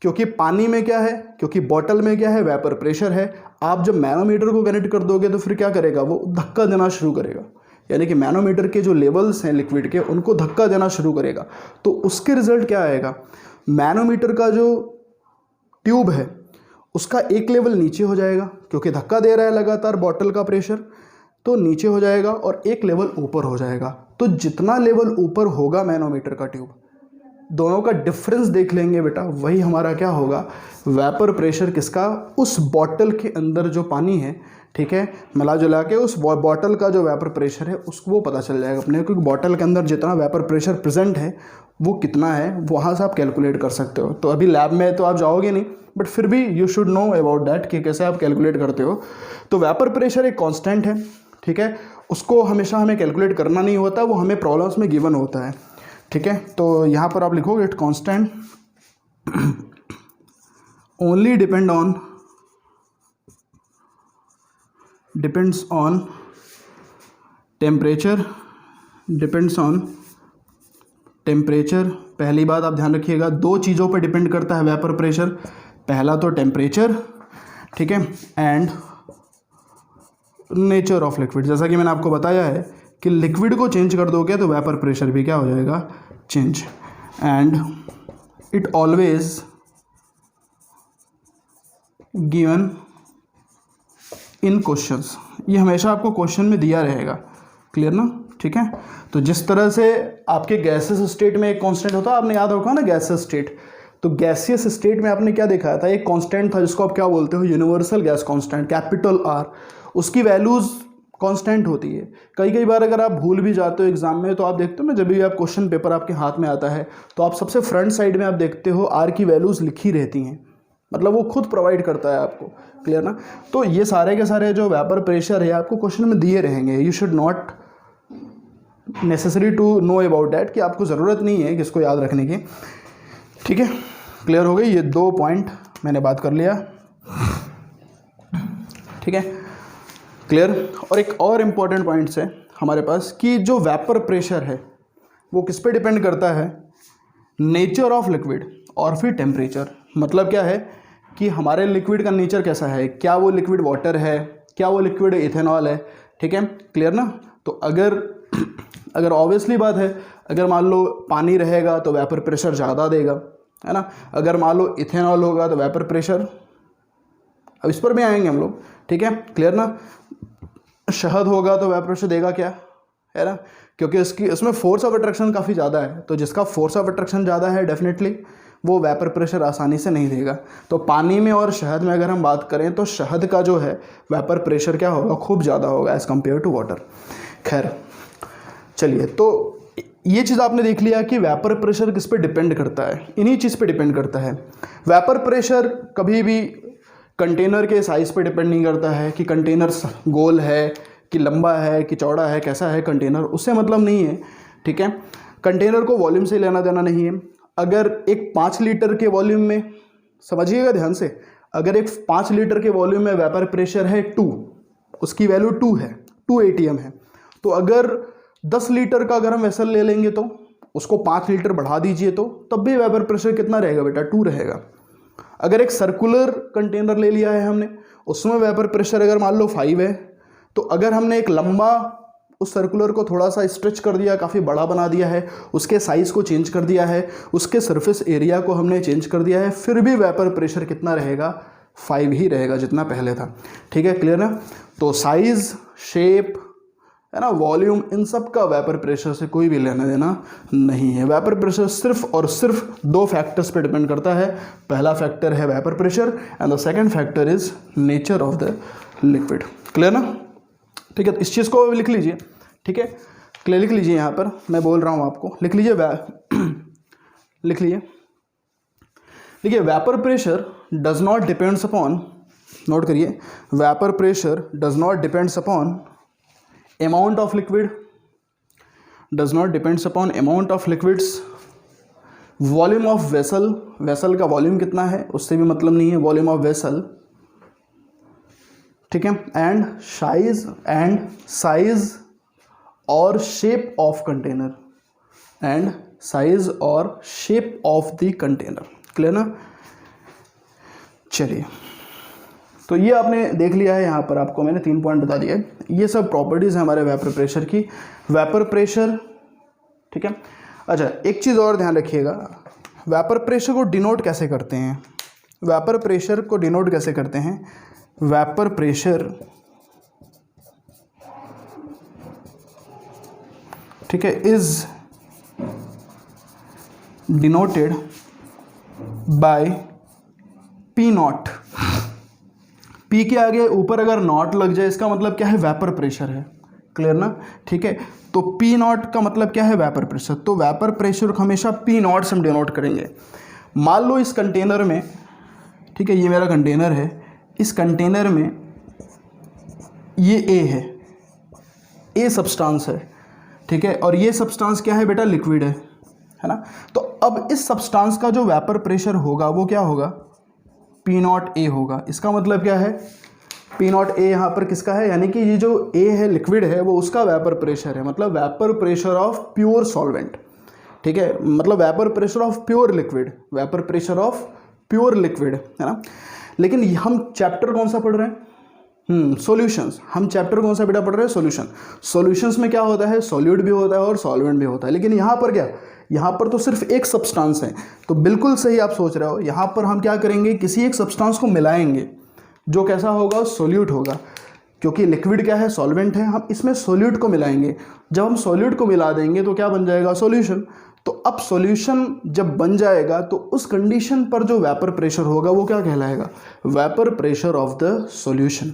क्योंकि पानी में क्या है? क्योंकि बॉटल में क्या है? वेपर प्रेशर है। आप जब मैनोमीटर को कनेक्ट कर दोगे तो फिर क्या करेगा? वो धक्का देना शुरू करेगा, यानी कि मैनोमीटर के जो लेवल्स हैं लिक्विड के उनको धक्का देना शुरू करेगा। तो उसके रिजल्ट क्या आएगा? मैनोमीटर का जो ट्यूब है उसका एक लेवल नीचे हो जाएगा, क्योंकि धक्का दे रहा है लगातार बॉटल का प्रेशर, तो नीचे हो जाएगा, और एक लेवल ऊपर हो जाएगा। तो जितना लेवल ऊपर होगा मैनोमीटर का ट्यूब, दोनों का डिफरेंस देख लेंगे बेटा, वही हमारा क्या होगा? वेपर प्रेशर किसका? उस बॉटल के अंदर जो पानी है, ठीक है, मिला जुला के उस बॉटल का जो वेपर प्रेशर है उसको वो पता चल जाएगा अपने, क्योंकि बॉटल के अंदर जितना वेपर प्रेशर प्रेजेंट है वो कितना है, वहाँ से आप कैलकुलेट कर सकते हो। तो अभी लैब में तो आप जाओगे नहीं, बट फिर भी you should know about that कि कैसे आप कैलकुलेट करते हो। तो वेपर प्रेशर एक कांस्टेंट है, ठीक है, उसको हमेशा हमें कैलकुलेट करना नहीं होता, वो हमें प्रॉब्लम्स में गिवन होता है, ठीक है, तो यहाँ पर आप लिखोगे it constant only depends on temperature, depends on temperature. पहली बात आप ध्यान रखिएगा, दो चीज़ों पर डिपेंड करता है वेपर प्रेशर, पहला तो टेम्परेचर, ठीक है, एंड नेचर ऑफ लिक्विड। जैसा कि मैंने आपको बताया है कि लिक्विड को चेंज कर दोगे तो वेपर प्रेशर भी क्या हो जाएगा, change. And it always given in questions, ये हमेशा आपको क्वेश्चन में दिया रहेगा, क्लियर ना, ठीक है। तो जिस तरह से आपके गैसेस स्टेट में एक कांस्टेंट होता है, आपने याद रखा ना गैसेस स्टेट, तो गैसियस स्टेट में आपने क्या देखा था, एक कांस्टेंट था जिसको आप क्या बोलते हो, universal gas constant, capital R, उसकी वैल्यूज़ कांस्टेंट होती है। कई बार अगर आप भूल भी जाते हो एग्जाम में, तो आप देखते हो ना, जब भी आप क्वेश्चन पेपर आपके हाथ में आता है तो आप सबसे फ्रंट साइड में आप देखते हो आर की वैल्यूज़ लिखी रहती हैं, मतलब वो खुद प्रोवाइड करता है आपको, क्लियर ना। तो ये सारे के सारे जो वेपर प्रेशर है आपको क्वेश्चन में दिए रहेंगे, you should not necessary to know about that, कि आपको ज़रूरत नहीं है कि इसको याद रखने की, ठीक है। क्लियर हो गई, ये दो पॉइंट मैंने बात कर लिया, ठीक है, क्लियर। और एक और इम्पॉर्टेंट पॉइंट्स है हमारे पास कि जो वेपर प्रेशर है वो किस पे डिपेंड करता है, नेचर ऑफ लिक्विड और फिर टेम्परेचर। मतलब क्या है कि हमारे लिक्विड का नेचर कैसा है, क्या वो लिक्विड वाटर है, क्या वो लिक्विड इथेनॉल है, ठीक है, क्लियर ना। तो अगर ऑब्वियसली बात है, अगर मान लो पानी रहेगा तो वेपर प्रेशर ज़्यादा देगा, है ना। अगर मान लो इथेनॉल होगा तो वेपर प्रेशर, अब इस पर भी आएंगे हम लोग, ठीक है, क्लियर ना। शहद होगा तो वेपर प्रेशर देगा क्या, है ना, क्योंकि इसमें फोर्स ऑफ अट्रैक्शन काफ़ी ज़्यादा है, तो जिसका फोर्स ऑफ अट्रैक्शन ज़्यादा है डेफिनेटली वो वेपर प्रेशर आसानी से नहीं देगा। तो पानी में और शहद में अगर हम बात करें तो शहद का जो है वेपर प्रेशर क्या होगा, खूब ज़्यादा होगा एज़ कम्पेयर टू वाटर। खैर चलिए, तो ये चीज़ आपने देख लिया कि वेपर प्रेशर किस पे डिपेंड करता है, इन्हीं चीज़ पे डिपेंड करता है। वेपर प्रेशर कभी भी कंटेनर के साइज़ पे डिपेंड नहीं करता है कि कंटेनर गोल है कि लंबा है कि चौड़ा है, कैसा है कंटेनर, उससे मतलब नहीं है, ठीक है। कंटेनर को वॉल्यूम से लेना देना नहीं है। अगर एक 5 लीटर के वॉल्यूम में, समझिएगा ध्यान से, अगर एक 5 लीटर के वॉल्यूम में वेपर प्रेशर है 2, उसकी वैल्यू 2 है, 2 ATM है, तो अगर 10 लीटर का अगर हम वेसल ले लेंगे तो उसको 5 लीटर बढ़ा दीजिए तो तब भी वेपर प्रेशर कितना रहेगा बेटा, 2 रहेगा। अगर एक सर्कुलर कंटेनर ले लिया है हमने, उसमें वेपर प्रेशर अगर मान लो 5 है, तो अगर हमने एक लंबा उस सर्कुलर को थोड़ा सा स्ट्रेच कर दिया, काफ़ी बड़ा बना दिया है, उसके साइज़ को चेंज कर दिया है, उसके सरफेस एरिया को हमने चेंज कर दिया है, फिर भी वेपर प्रेशर कितना रहेगा, 5 ही रहेगा जितना पहले था, ठीक है, क्लियर ना। तो साइज़, शेप, है ना, वॉल्यूम, इन सब का वेपर प्रेशर से कोई भी लेना देना नहीं है। वेपर प्रेशर सिर्फ और सिर्फ 2 फैक्टर्स पे डिपेंड करता है। पहला फैक्टर है vapour pressure and the second factor is nature of the liquid, clear ना, ठीक है। इस चीज़ को लिख लीजिए, ठीक है, क्लियर, लिख लीजिए, यहाँ पर मैं बोल रहा हूँ आपको, लिख लीजिए, लिख लीजिए, देखिए, vapour pressure does not depends upon, note करिए, vapour pressure does not depends upon amount of liquid, does not depends upon amount of liquids, volume of vessel, vessel का वॉल्यूम कितना है उससे भी मतलब नहीं है, वॉल्यूम ऑफ वेसल, ठीक है, एंड साइज और shape of container, and size और shape of the container, clear ना। चलिए, तो ये आपने देख लिया है, यहाँ पर आपको मैंने 3 पॉइंट बता दिए, ये सब प्रॉपर्टीज़ हैं हमारे वेपर प्रेशर की। वेपर प्रेशर, ठीक है। अच्छा, एक चीज़ और ध्यान रखिएगा, वेपर प्रेशर को डिनोट कैसे करते हैं, वेपर प्रेशर को डिनोट कैसे करते हैं, वेपर प्रेशर, ठीक है, is denoted by P not. P के आगे ऊपर अगर नॉट लग जाए इसका मतलब क्या है, वेपर प्रेशर है, क्लियर ना, ठीक है। तो P नॉट का मतलब क्या है, वेपर प्रेशर। तो वेपर प्रेशर को हमेशा P नॉट से हम डिनोट करेंगे। मान लो इस कंटेनर में, ठीक है, ये मेरा कंटेनर है, इस कंटेनर में ये A है, A सब्सटेंस है, ठीक है, और ये सब्सटेंस क्या है बेटा, लिक्विड है, है ना। तो अब इस सब्सटेंस का जो वेपर प्रेशर होगा वो क्या होगा, P0A होगा। इसका मतलब क्या है, P0A यहाँ पर किसका है, यानी कि ये जो A है लिक्विड है वो उसका वेपर प्रेशर है, मतलब vapour pressure of pure solvent, ठीक है, मतलब vapour pressure of pure liquid, vapour pressure of pure liquid, है ना। लेकिन हम चैप्टर कौन सा पढ़ रहे हैं, सॉल्यूशंस। हम चैप्टर कौन सा बेटा पढ़ रहे हैं, सॉल्यूशन। सॉल्यूशंस में क्या होता है, सॉल्यूट भी होता है और सॉल्वेंट भी होता है। लेकिन यहाँ पर क्या, यहाँ पर तो सिर्फ एक सब्सटेंस है। तो बिल्कुल सही आप सोच रहे हो, यहाँ पर हम क्या करेंगे, किसी एक सब्सटेंस को मिलाएंगे जो कैसा होगा, सॉल्यूट होगा, क्योंकि लिक्विड क्या है, सॉल्वेंट है। हम इसमें सॉल्यूट को मिलाएंगे। जब हम सॉल्यूट को मिला देंगे तो क्या बन जाएगा, सॉल्यूशन। तो अब सॉल्यूशन जब बन जाएगा तो उस कंडीशन पर जो वेपर प्रेशर होगा वो क्या कहलाएगा, vapour pressure of the solution,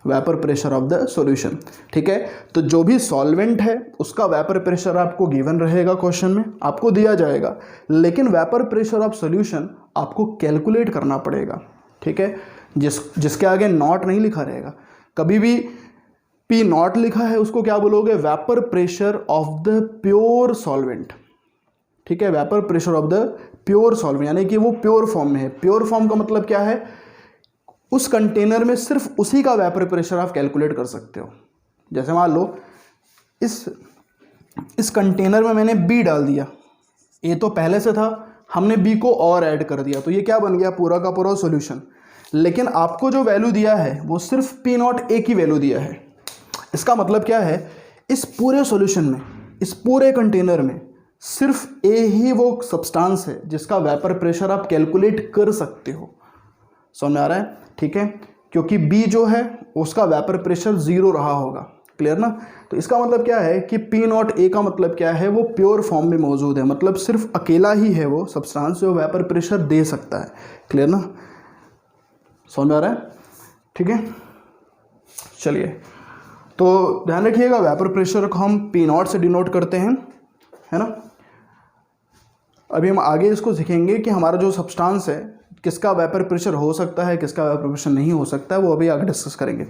vapour pressure of the solution, ठीक है। तो जो भी सॉल्वेंट है उसका वेपर प्रेशर आपको गिवन रहेगा, क्वेश्चन में आपको दिया जाएगा, लेकिन वेपर प्रेशर ऑफ सॉल्यूशन आपको कैलकुलेट करना पड़ेगा, ठीक है। जिसके आगे नॉट नहीं लिखा रहेगा, कभी भी P0 लिखा है उसको क्या बोलोगे, vapour pressure of the pure solvent, ठीक है, vapour pressure of the pure solvent, यानी कि वो प्योर फॉर्म में है। प्योर फॉर्म का मतलब क्या है, उस कंटेनर में सिर्फ उसी का वेपर प्रेशर आप कैलकुलेट कर सकते हो। जैसे मान लो इस कंटेनर में मैंने B डाल दिया, A तो पहले से था, हमने B को और ऐड कर दिया, तो ये क्या बन गया, पूरा का पूरा सॉल्यूशन। लेकिन आपको जो वैल्यू दिया है वो सिर्फ P0A की वैल्यू दिया है। इसका मतलब क्या है, इस पूरे सॉल्यूशन में, इस पूरे कंटेनर में सिर्फ A ही वो सब्सटेंस है जिसका वेपर प्रेशर आप कैलकुलेट कर सकते हो। समझ में आ रहा है, ठीक है, क्योंकि B जो है उसका वेपर प्रेशर 0 रहा होगा, क्लियर ना। तो इसका मतलब क्या है कि P0A का मतलब क्या है, वो प्योर फॉर्म में मौजूद है, मतलब सिर्फ अकेला ही है वो सब्सटेंस जो वेपर प्रेशर दे सकता है, क्लियर ना, समझ में आ रहा है, ठीक है। चलिए, तो ध्यान रखिएगा वेपर प्रेशर को हम P0 से डिनोट करते हैं, है ना। अभी हम आगे इसको सीखेंगे कि हमारा जो सब्सटेंस है किसका वेपर प्रेशर हो सकता है, किसका वेपर प्रेशर नहीं हो सकता है, वो अभी आगे डिस्कस करेंगे।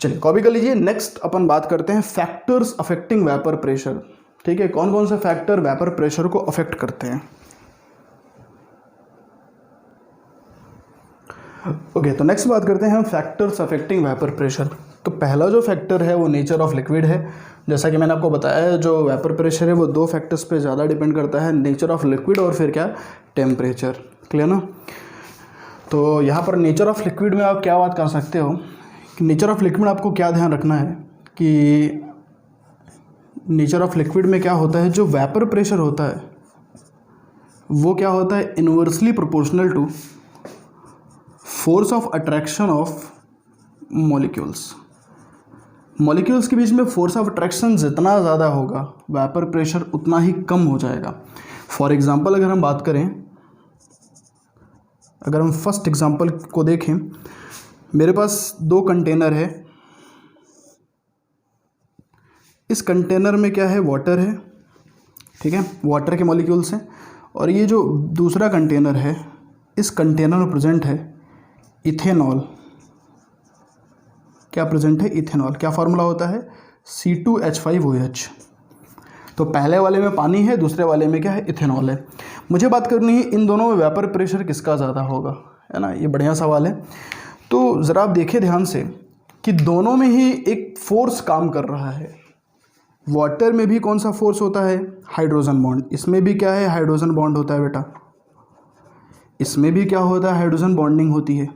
चलिए कॉपी कर लीजिए। नेक्स्ट अपन बात करते हैं फैक्टर्स अफेक्टिंग वेपर प्रेशर, ठीक है, कौन कौन से फैक्टर वेपर प्रेशर को अफेक्ट करते हैं। ओके, तो नेक्स्ट बात करते हैं हम फैक्टर्स अफेक्टिंग वेपर प्रेशर। तो पहला जो फैक्टर है वो नेचर ऑफ लिक्विड है। जैसा कि मैंने आपको बताया है, जो वेपर प्रेशर है वो 2 फैक्टर्स पे ज़्यादा डिपेंड करता है, नेचर ऑफ लिक्विड और फिर क्या, टेम्परेचर, क्लियर ना। तो यहाँ पर नेचर ऑफ लिक्विड में आप क्या बात कर सकते हो कि नेचर ऑफ लिक्विड आपको क्या ध्यान रखना है कि नेचर ऑफ लिक्विड में क्या होता है, जो वेपर प्रेशर होता है वो क्या होता है, inversely proportional to force of attraction of molecules. Molecules के बीच में फोर्स ऑफ अट्रैक्शन जितना ज़्यादा होगा वेपर प्रेशर उतना ही कम हो जाएगा। फॉर एग्जांपल अगर हम बात करें, अगर हम फर्स्ट एग्जांपल को देखें, मेरे पास 2 कंटेनर है, इस कंटेनर में क्या है, वाटर है, ठीक है, वाटर के मॉलिक्यूल्स हैं, और ये जो दूसरा कंटेनर है, इस कंटेनर में प्रेजेंट है इथेनॉल। क्या प्रेजेंट है, इथेनॉल। क्या फार्मूला होता है, C2H5OH। तो पहले वाले में पानी है, दूसरे वाले में क्या है, इथेनॉल है। मुझे बात करनी है इन दोनों में वेपर प्रेशर किसका ज़्यादा होगा, है ना, ये बढ़िया सवाल है। तो ज़रा आप देखिए ध्यान से कि दोनों में ही एक फोर्स काम कर रहा है। वाटर में भी कौन सा फोर्स होता है, हाइड्रोजन बॉन्ड। इसमें भी क्या है, हाइड्रोजन बॉन्ड होता है बेटा। इसमें भी क्या होता है, हाइड्रोजन बॉन्डिंग होती है,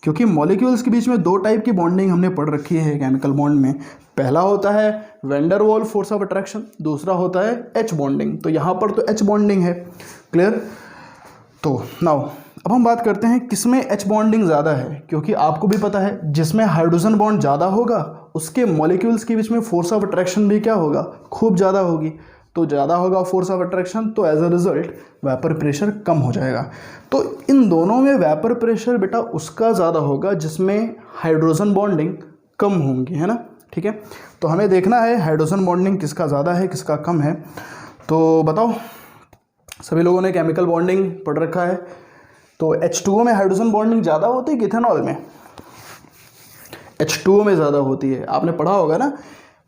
क्योंकि मॉलिक्यूल्स के बीच में 2 टाइप की बॉन्डिंग हमने पढ़ रखी है केमिकल बॉन्ड में। पहला होता है वैन वाल फोर्स ऑफ अट्रैक्शन, दूसरा होता है H बॉन्डिंग। तो यहाँ पर तो H बॉन्डिंग है, क्लियर। तो नाउ अब हम बात करते हैं किसमें H बॉन्डिंग ज़्यादा है, क्योंकि आपको भी पता है जिसमें हाइड्रोजन बॉन्ड ज़्यादा होगा उसके मॉलिक्यूल्स के बीच में फोर्स ऑफ अट्रैक्शन भी क्या होगा, खूब ज़्यादा होगी। तो ज़्यादा होगा फोर्स ऑफ अट्रैक्शन, तो as a result vapour pressure कम हो जाएगा। तो इन दोनों में वेपर प्रेशर बेटा उसका ज़्यादा होगा जिसमें हाइड्रोजन बॉन्डिंग कम होंगी, है ना, ठीक है। तो हमें देखना है हाइड्रोजन बॉन्डिंग किसका ज़्यादा है, किसका कम है। तो बताओ, सभी लोगों ने केमिकल बॉन्डिंग पढ़ रखा है। तो H2O में हाइड्रोजन बॉन्डिंग ज़्यादा होती है कि इथेनॉल में, H2O में ज़्यादा होती है। आपने पढ़ा होगा ना,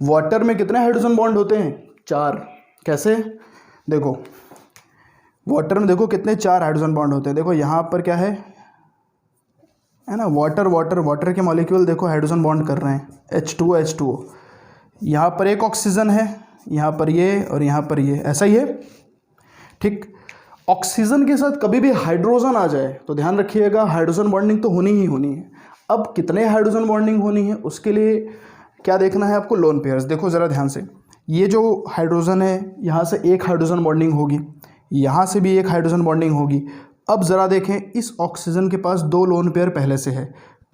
वाटर में कितने हाइड्रोजन बॉन्ड होते हैं, 4। कैसे, देखो वाटर में देखो कितने 4 हाइड्रोजन बॉन्ड होते हैं। देखो यहाँ पर क्या है ना, वाटर वाटर वाटर के मॉलिक्यूल देखो हाइड्रोजन बॉन्ड कर रहे हैं, H2O H2O। यहाँ पर एक ऑक्सीजन है, यहाँ पर ये और यहाँ पर ये, ऐसा ही है, ठीक। ऑक्सीजन के साथ कभी भी हाइड्रोजन आ जाए तो ध्यान रखिएगा हाइड्रोजन बॉन्डिंग तो होनी ही होनी है। अब कितने हाइड्रोजन बॉन्डिंग होनी है उसके लिए क्या देखना है आपको, लोन पेयर्स। देखो ज़रा ध्यान से, ये जो हाइड्रोजन है यहाँ से एक हाइड्रोजन बॉन्डिंग होगी, यहाँ से भी एक हाइड्रोजन बॉन्डिंग होगी। अब ज़रा देखें इस ऑक्सीजन के पास 2 लोन पेयर पहले से है,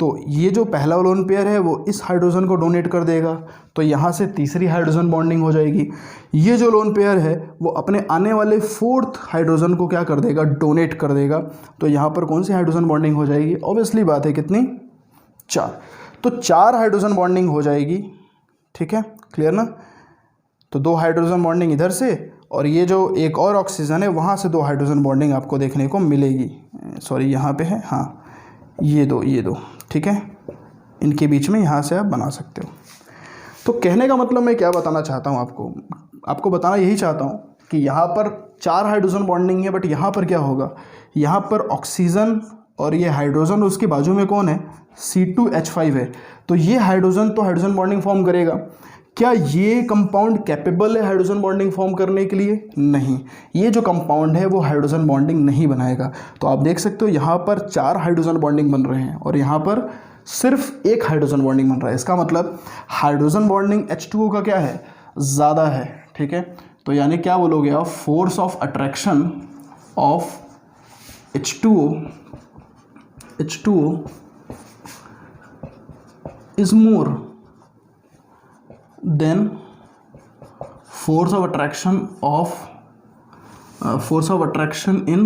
तो ये जो पहला लोन पेयर है वो इस हाइड्रोजन को डोनेट कर देगा, तो यहाँ से तीसरी हाइड्रोजन बॉन्डिंग हो जाएगी। ये जो लोन पेयर है वो अपने आने वाले 4th हाइड्रोजन को क्या कर देगा, डोनेट कर देगा। तो यहाँ पर कौन सी हाइड्रोजन बॉन्डिंग हो जाएगी, ऑब्वियसली बात है कितनी, 4। तो 4 हाइड्रोजन बॉन्डिंग हो जाएगी, ठीक है, क्लियर ना। तो 2 हाइड्रोजन बॉन्डिंग इधर से, और ये जो एक और ऑक्सीजन है वहाँ से 2 हाइड्रोजन बॉन्डिंग आपको देखने को मिलेगी। सॉरी यहाँ पे है, हाँ ये दो, ठीक है, इनके बीच में यहाँ से आप बना सकते हो। तो कहने का मतलब मैं क्या बताना चाहता हूँ आपको बताना यही चाहता हूँ कि यहाँ पर 4 हाइड्रोजन बॉन्डिंग है, बट यहाँ पर क्या होगा, यहाँ पर ऑक्सीजन और ये हाइड्रोजन, उसके बाजू में कौन है, C2H5 है। तो ये हाइड्रोजन तो हाइड्रोजन बॉन्डिंग फॉर्म करेगा। क्या ये कंपाउंड कैपेबल है हाइड्रोजन बॉन्डिंग फॉर्म करने के लिए, नहीं, ये जो कंपाउंड है वो हाइड्रोजन बॉन्डिंग नहीं बनाएगा। तो आप देख सकते हो यहाँ पर 4 हाइड्रोजन बॉन्डिंग बन रहे हैं और यहाँ पर सिर्फ 1 हाइड्रोजन बॉन्डिंग बन रहा है। इसका मतलब हाइड्रोजन बॉन्डिंग H2O का क्या है, ज़्यादा है, ठीक है। तो यानी क्या बोलोगे आप, force of attraction of H2O is more than force of attraction in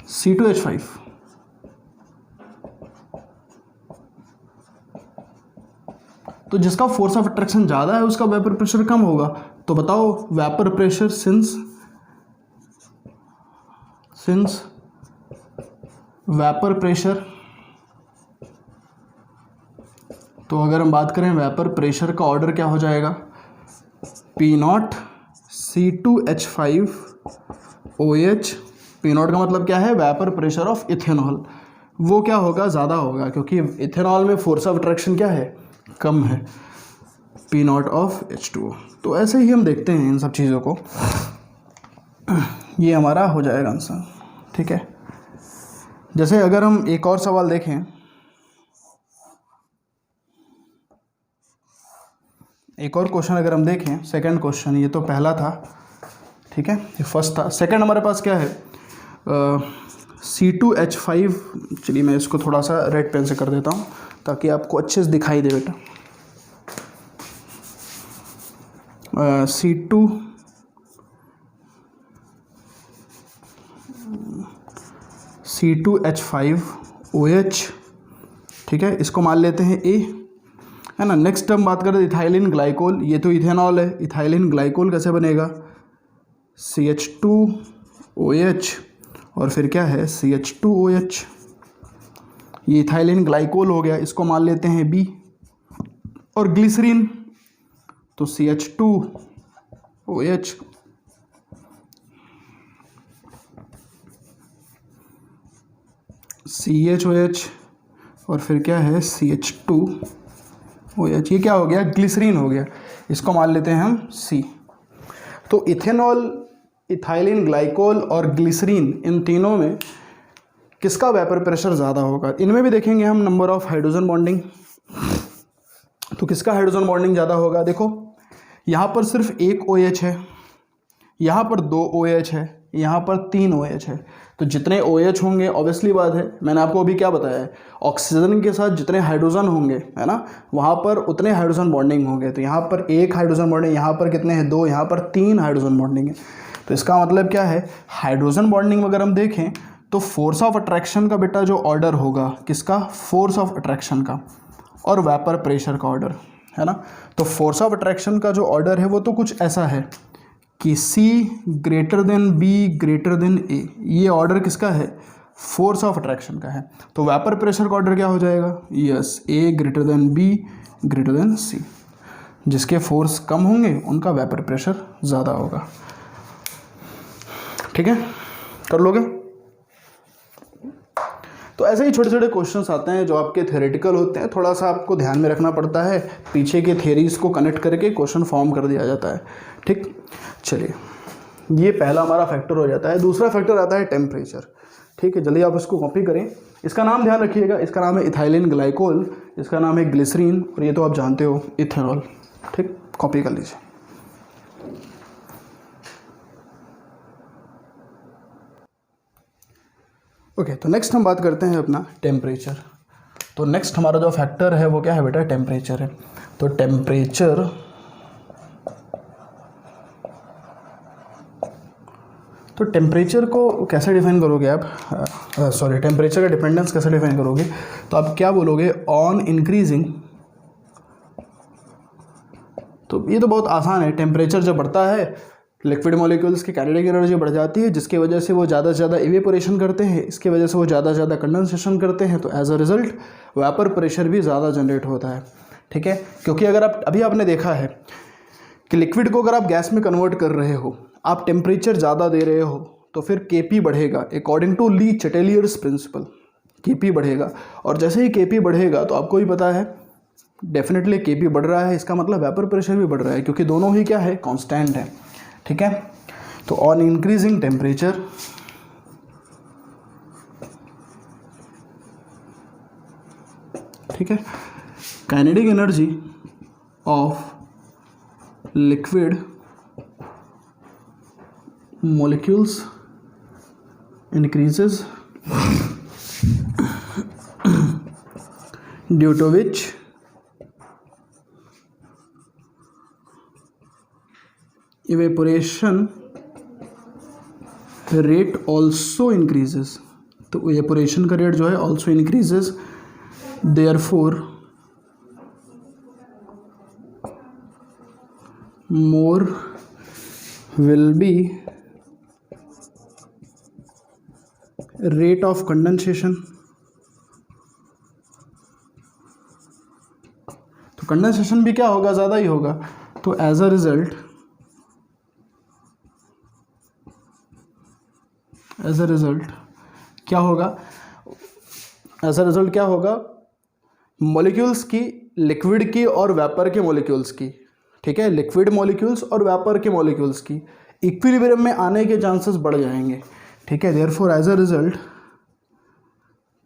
C2H5। तो जिसका फोर्स ऑफ अट्रैक्शन ज़्यादा है उसका वेपर प्रेशर कम होगा। तो बताओ vapour pressure since vapour pressure, तो अगर हम बात करें वेपर प्रेशर का ऑर्डर क्या हो जाएगा, P0 C2H5OH। P0 का मतलब क्या है, वेपर प्रेशर ऑफ इथेनॉल, वो क्या होगा, ज़्यादा होगा, क्योंकि इथेनॉल में फोर्स ऑफ अट्रैक्शन क्या है, कम है, P0 ऑफ H2O। तो ऐसे ही हम देखते हैं इन सब चीज़ों को, ये हमारा हो जाएगा आंसर, ठीक है। जैसे अगर हम एक और सवाल देखें, एक और क्वेश्चन अगर हम देखें, सेकंड क्वेश्चन, ये तो पहला था, ठीक है, ये फर्स्ट था। सेकंड हमारे पास क्या है, C2H5, चलिए मैं इसको थोड़ा सा रेड पेन से कर देता हूँ ताकि आपको अच्छे से दिखाई दे बेटा। C2H5OH, ठीक है, इसको मान लेते हैं A, है ना। नेक्स्ट हम बात करें इथाइलिन ग्लाइकोल, ये तो इथेनॉल है, इथाइलिन ग्लाइकोल कैसे बनेगा, CH2OH और फिर क्या है, CH2OH, ये इथाइलिन ग्लाइकोल हो गया, इसको मान लेते हैं B। और ग्लिसरीन तो CH2OH, CHOH और फिर क्या है, CH2OH, ये क्या हो गया, ग्लिसरीन हो गया, इसको मान लेते हैं हम C। तो इथेनॉल, इथाइलिन ग्लाइकोल और ग्लिसरीन, इन तीनों में किसका वेपर प्रेशर ज़्यादा होगा। इनमें भी देखेंगे हम नंबर ऑफ हाइड्रोजन बॉन्डिंग, तो किसका हाइड्रोजन बॉन्डिंग ज़्यादा होगा। देखो यहाँ पर सिर्फ 1 OH है, यहाँ पर 2 OH है, यहाँ पर 3 OH है। तो जितने OH होंगे, ऑब्वियसली बात है, मैंने आपको अभी क्या बताया है, ऑक्सीजन के साथ जितने हाइड्रोजन होंगे, है ना, वहाँ पर उतने हाइड्रोजन बॉन्डिंग होंगे। तो यहाँ पर 1 हाइड्रोजन बॉन्डिंग, यहाँ पर कितने हैं, 2, यहाँ पर 3 हाइड्रोजन बॉन्डिंग है। तो इसका मतलब क्या है, हाइड्रोजन बॉन्डिंग अगर हम देखें तो फोर्स ऑफ अट्रैक्शन का बेटा जो ऑर्डर होगा, किसका, फोर्स ऑफ अट्रैक्शन का, और वेपर प्रेशर का ऑर्डर, है ना। तो फोर्स ऑफ अट्रैक्शन का जो ऑर्डर है वो तो कुछ ऐसा है कि C greater than B greater than A, ये ऑर्डर किसका है, फोर्स ऑफ अट्रैक्शन का है। तो वेपर प्रेशर का ऑर्डर क्या हो जाएगा, yes, A greater than B greater than C। जिसके फोर्स कम होंगे उनका वेपर प्रेशर ज़्यादा होगा। ठीक है, कर लोगे? तो ऐसे ही छोटे छोटे क्वेश्चंस आते हैं जो आपके थ्योरेटिकल होते हैं, थोड़ा सा आपको ध्यान में रखना पड़ता है, पीछे के थ्योरीज को कनेक्ट करके क्वेश्चन फॉर्म कर दिया जाता है। ठीक, चलिए ये पहला हमारा फैक्टर हो जाता है। दूसरा फैक्टर आता है टेम्परेचर। ठीक है, जल्दी आप इसको कॉपी करें। इसका नाम ध्यान रखिएगा, इसका नाम है इथाइलिन ग्लाइकोल, इसका नाम है ग्लिसरीन, और ये तो आप जानते हो इथेनॉल। ठीक, कॉपी कर लीजिए। ओके, तो नेक्स्ट हम बात करते हैं अपना टेम्परेचर। तो नेक्स्ट हमारा जो फैक्टर है वो क्या है बेटा? टेम्परेचर है। तो टेम्परेचर को कैसे डिफाइन करोगे आप? टेम्परेचर का डिपेंडेंस कैसे डिफाइन करोगे? तो आप क्या बोलोगे? On increasing. तो ये तो बहुत आसान है। टेम्परेचर जब बढ़ता है, लिक्विड मॉलिक्यूल्स की काइनेटिक एनर्जी बढ़ जाती है, जिसकी वजह से वो ज़्यादा से ज़्यादा इवेपोरेशन करते हैं, इसकी वजह से वो ज़्यादा से ज़्यादा कंडेंसेशन करते हैं, तो as a result vapour pressure भी ज़्यादा जनरेट होता है। ठीक है, क्योंकि अगर आप अभी आपने देखा है कि लिक्विड को अगर आप गैस में कन्वर्ट कर रहे हो, आप टेम्परेचर ज़्यादा दे रहे हो, तो फिर केपी बढ़ेगा। According to Le Chatelier's principle KP बढ़ेगा, और जैसे ही केपी बढ़ेगा तो आपको भी पता है डेफिनेटली केपी बढ़ रहा है, इसका मतलब वेपर प्रेशर भी बढ़ रहा है, क्योंकि दोनों ही क्या है? कांस्टेंट है। ठीक है, तो ऑन इंक्रीजिंग टेम्परेचर ठीक है, kinetic energy of liquid molecules increases due to which evaporation rate also increases। तो evaporation का रेट जो है also increases, therefore more will be rate of condensation. तो कंडेंसेशन भी क्या होगा? ज़्यादा ही होगा। तो एज अ रिजल्ट क्या होगा? एज अ रिजल्ट क्या होगा? मॉलिक्यूल्स की, लिक्विड की और वेपर के मॉलिक्यूल्स की, ठीक है, लिक्विड मॉलिक्यूल्स और वेपर के मॉलिक्यूल्स की इक्विलिब्रियम में आने के चांसेस बढ़ जाएंगे। ठीक है, देयरफॉर एज अ रिजल्ट,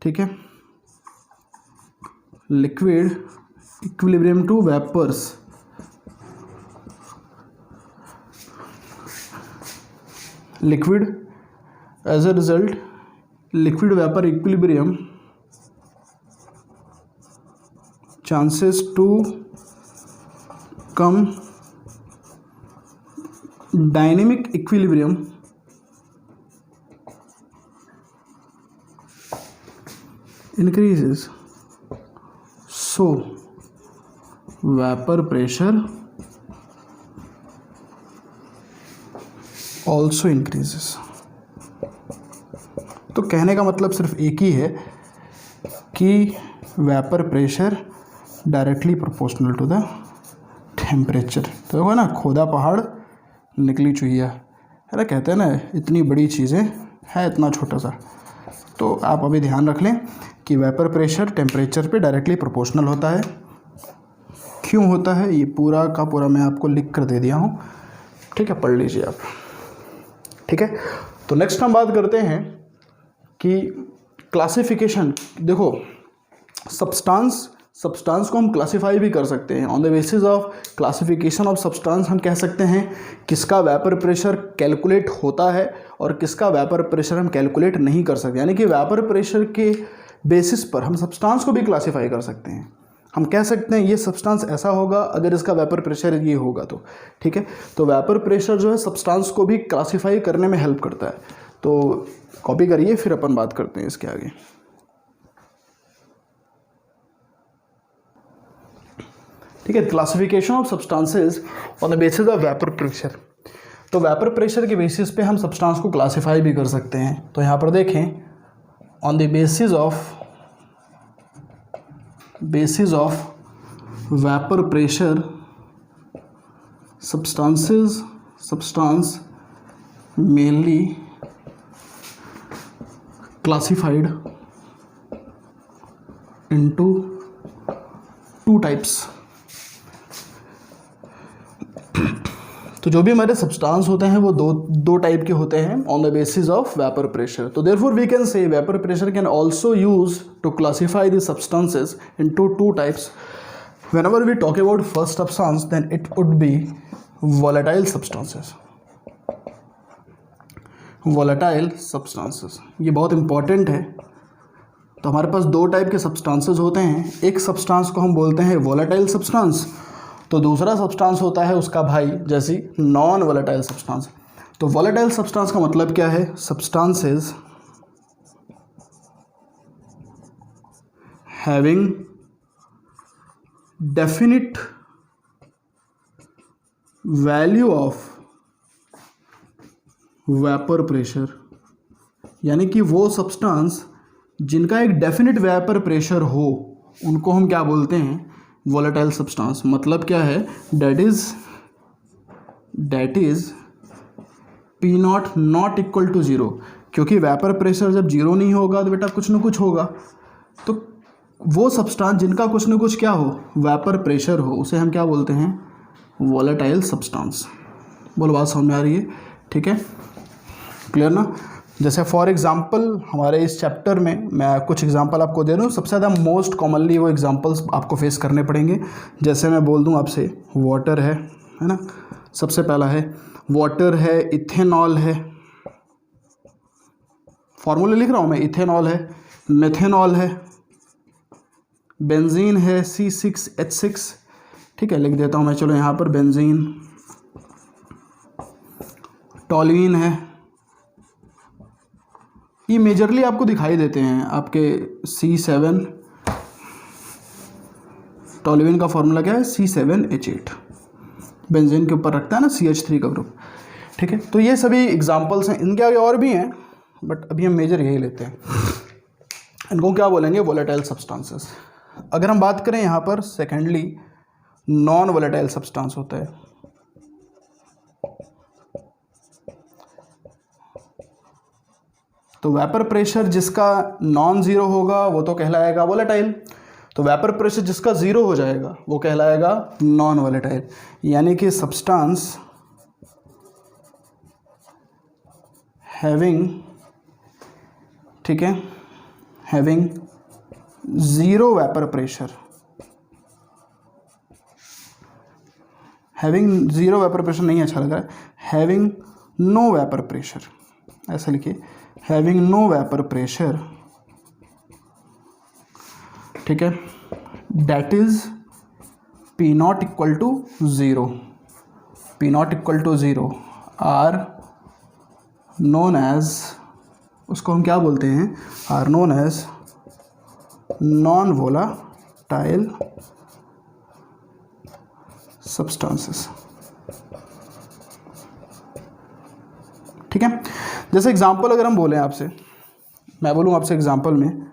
ठीक है, liquid equilibrium to vapours, liquid as a result liquid vapour equilibrium chances to come dynamic equilibrium increases, so vapor pressure also increases। तो कहने का मतलब सिर्फ एक ही है कि vapour pressure directly proportional to the temperature. तो देखो ना, खोदा पहाड़ निकली चुहिया, है ना, कहते हैं ना, इतनी बड़ी चीज़ें है इतना छोटा सा। तो आप अभी ध्यान रख लें कि वेपर प्रेशर टेम्परेचर पे डायरेक्टली प्रोपोर्शनल होता है। क्यों होता है ये पूरा का पूरा मैं आपको लिख कर दे दिया हूँ। ठीक है, पढ़ लीजिए आप। ठीक है, तो नेक्स्ट हम बात करते हैं कि क्लासिफिकेशन। देखो, सब्सटेंस को हम क्लासीफाई भी कर सकते हैं। On the basis of classification of substance हम कह सकते हैं किसका वेपर प्रेशर कैलकुलेट होता है और किसका वेपर प्रेशर हम कैलकुलेट नहीं कर सकते। यानी कि वेपर प्रेशर के बेसिस पर हम सब्सटेंस को भी क्लासीफाई कर सकते हैं। हम कह सकते हैं ये सब्सटेंस ऐसा होगा अगर इसका वेपर प्रेशर ये होगा तो। ठीक है, तो वेपर प्रेशर जो है सब्सटेंस को भी क्लासीफाई करने में हेल्प करता है। तो कॉपी करिए, फिर अपन बात करते हैं इसके आगे। ठीक है, classification of substances on the basis of vapour pressure. तो वेपर प्रेशर के बेसिस पे हम सब्सटेंस को क्लासीफाई भी कर सकते हैं। तो यहाँ पर देखें, on the basis of vapour pressure substance mainly classified into two types। तो जो भी हमारे सब्सटेंस होते हैं वो दो टाइप के होते हैं on the basis of vapour pressure. तो therefore we can say vapour pressure can also use to classify the substances into two types. Whenever we talk about first substance, then it would be volatile substances। volatile substances ये बहुत important है। तो हमारे पास दो type के substances होते हैं, एक सब्सटेंस को हम बोलते हैं volatile substance, तो दूसरा सब्सटेंस होता है उसका भाई जैसी नॉन वोलेटाइल सब्सटेंस। तो वोलेटाइल सब्सटेंस का मतलब क्या है? Substances having definite value of vapour pressure, यानी कि वो सब्सटेंस जिनका एक डेफिनिट वेपर प्रेशर हो उनको हम क्या बोलते हैं? Volatile substance. मतलब क्या है? That is P not not equal to zero, क्योंकि वेपर प्रेशर जब जीरो नहीं होगा तो बेटा कुछ ना कुछ होगा। तो वो सब्सटेंस जिनका कुछ ना कुछ क्या हो? वेपर प्रेशर हो, उसे हम क्या बोलते हैं? Volatile substance. बोलो बात समझ में आ रही है? ठीक है, क्लियर ना? जैसे फॉर एग्जांपल हमारे इस चैप्टर में मैं कुछ एग्जांपल आपको दे रहा हूँ। सबसे ज़्यादा मोस्ट कॉमनली वो एग्जांपल्स आपको फेस करने पड़ेंगे। जैसे मैं बोल दूँ आपसे वाटर है ना, सबसे पहला है वाटर है, इथेनॉल है, फॉर्मूले लिख रहा हूँ मैं, इथेनॉल है, मेथेनॉल है, बेंजीन है C6H6, ठीक है, लिख देता हूँ मैं, चलो यहाँ पर बेंजीन, टॉल्यूइन है। ये मेजरली आपको दिखाई देते हैं आपके C7, टॉल्यूइन का फॉर्मूला क्या है? C7H8, बेंजीन के ऊपर रखता है ना CH3 का ग्रुप, ठीक है। तो ये सभी एग्जांपल्स हैं, इनके आगे और भी हैं बट अभी हम मेजर यही लेते हैं। इनको क्या बोलेंगे? Volatile substances. अगर हम बात करें यहाँ पर सेकेंडली नॉन वोलेटाइल सब्सटेंस होता है। तो वेपर प्रेशर जिसका नॉन ज़ीरो होगा वो तो कहलाएगा वोलेटाइल, तो वेपर प्रेशर जिसका ज़ीरो हो जाएगा वो कहलाएगा नॉन वोलेटाइल। यानी कि सब्सटेंस हैविंग, ठीक है, having zero vapour pressure, having zero vapour pressure नहीं अच्छा लग रहा है, हैविंग नो वेपर प्रेशर, ऐसा लिखिए, हैविंग नो वेपर प्रेशर, ठीक है, that is P not equal to zero, P not equal to zero are known as, उसको हम क्या बोलते हैं? Are known as non volatile substances, ठीक है। जैसे एग्जांपल अगर हम बोलें आपसे, मैं बोलूँ आपसे एग्जांपल में,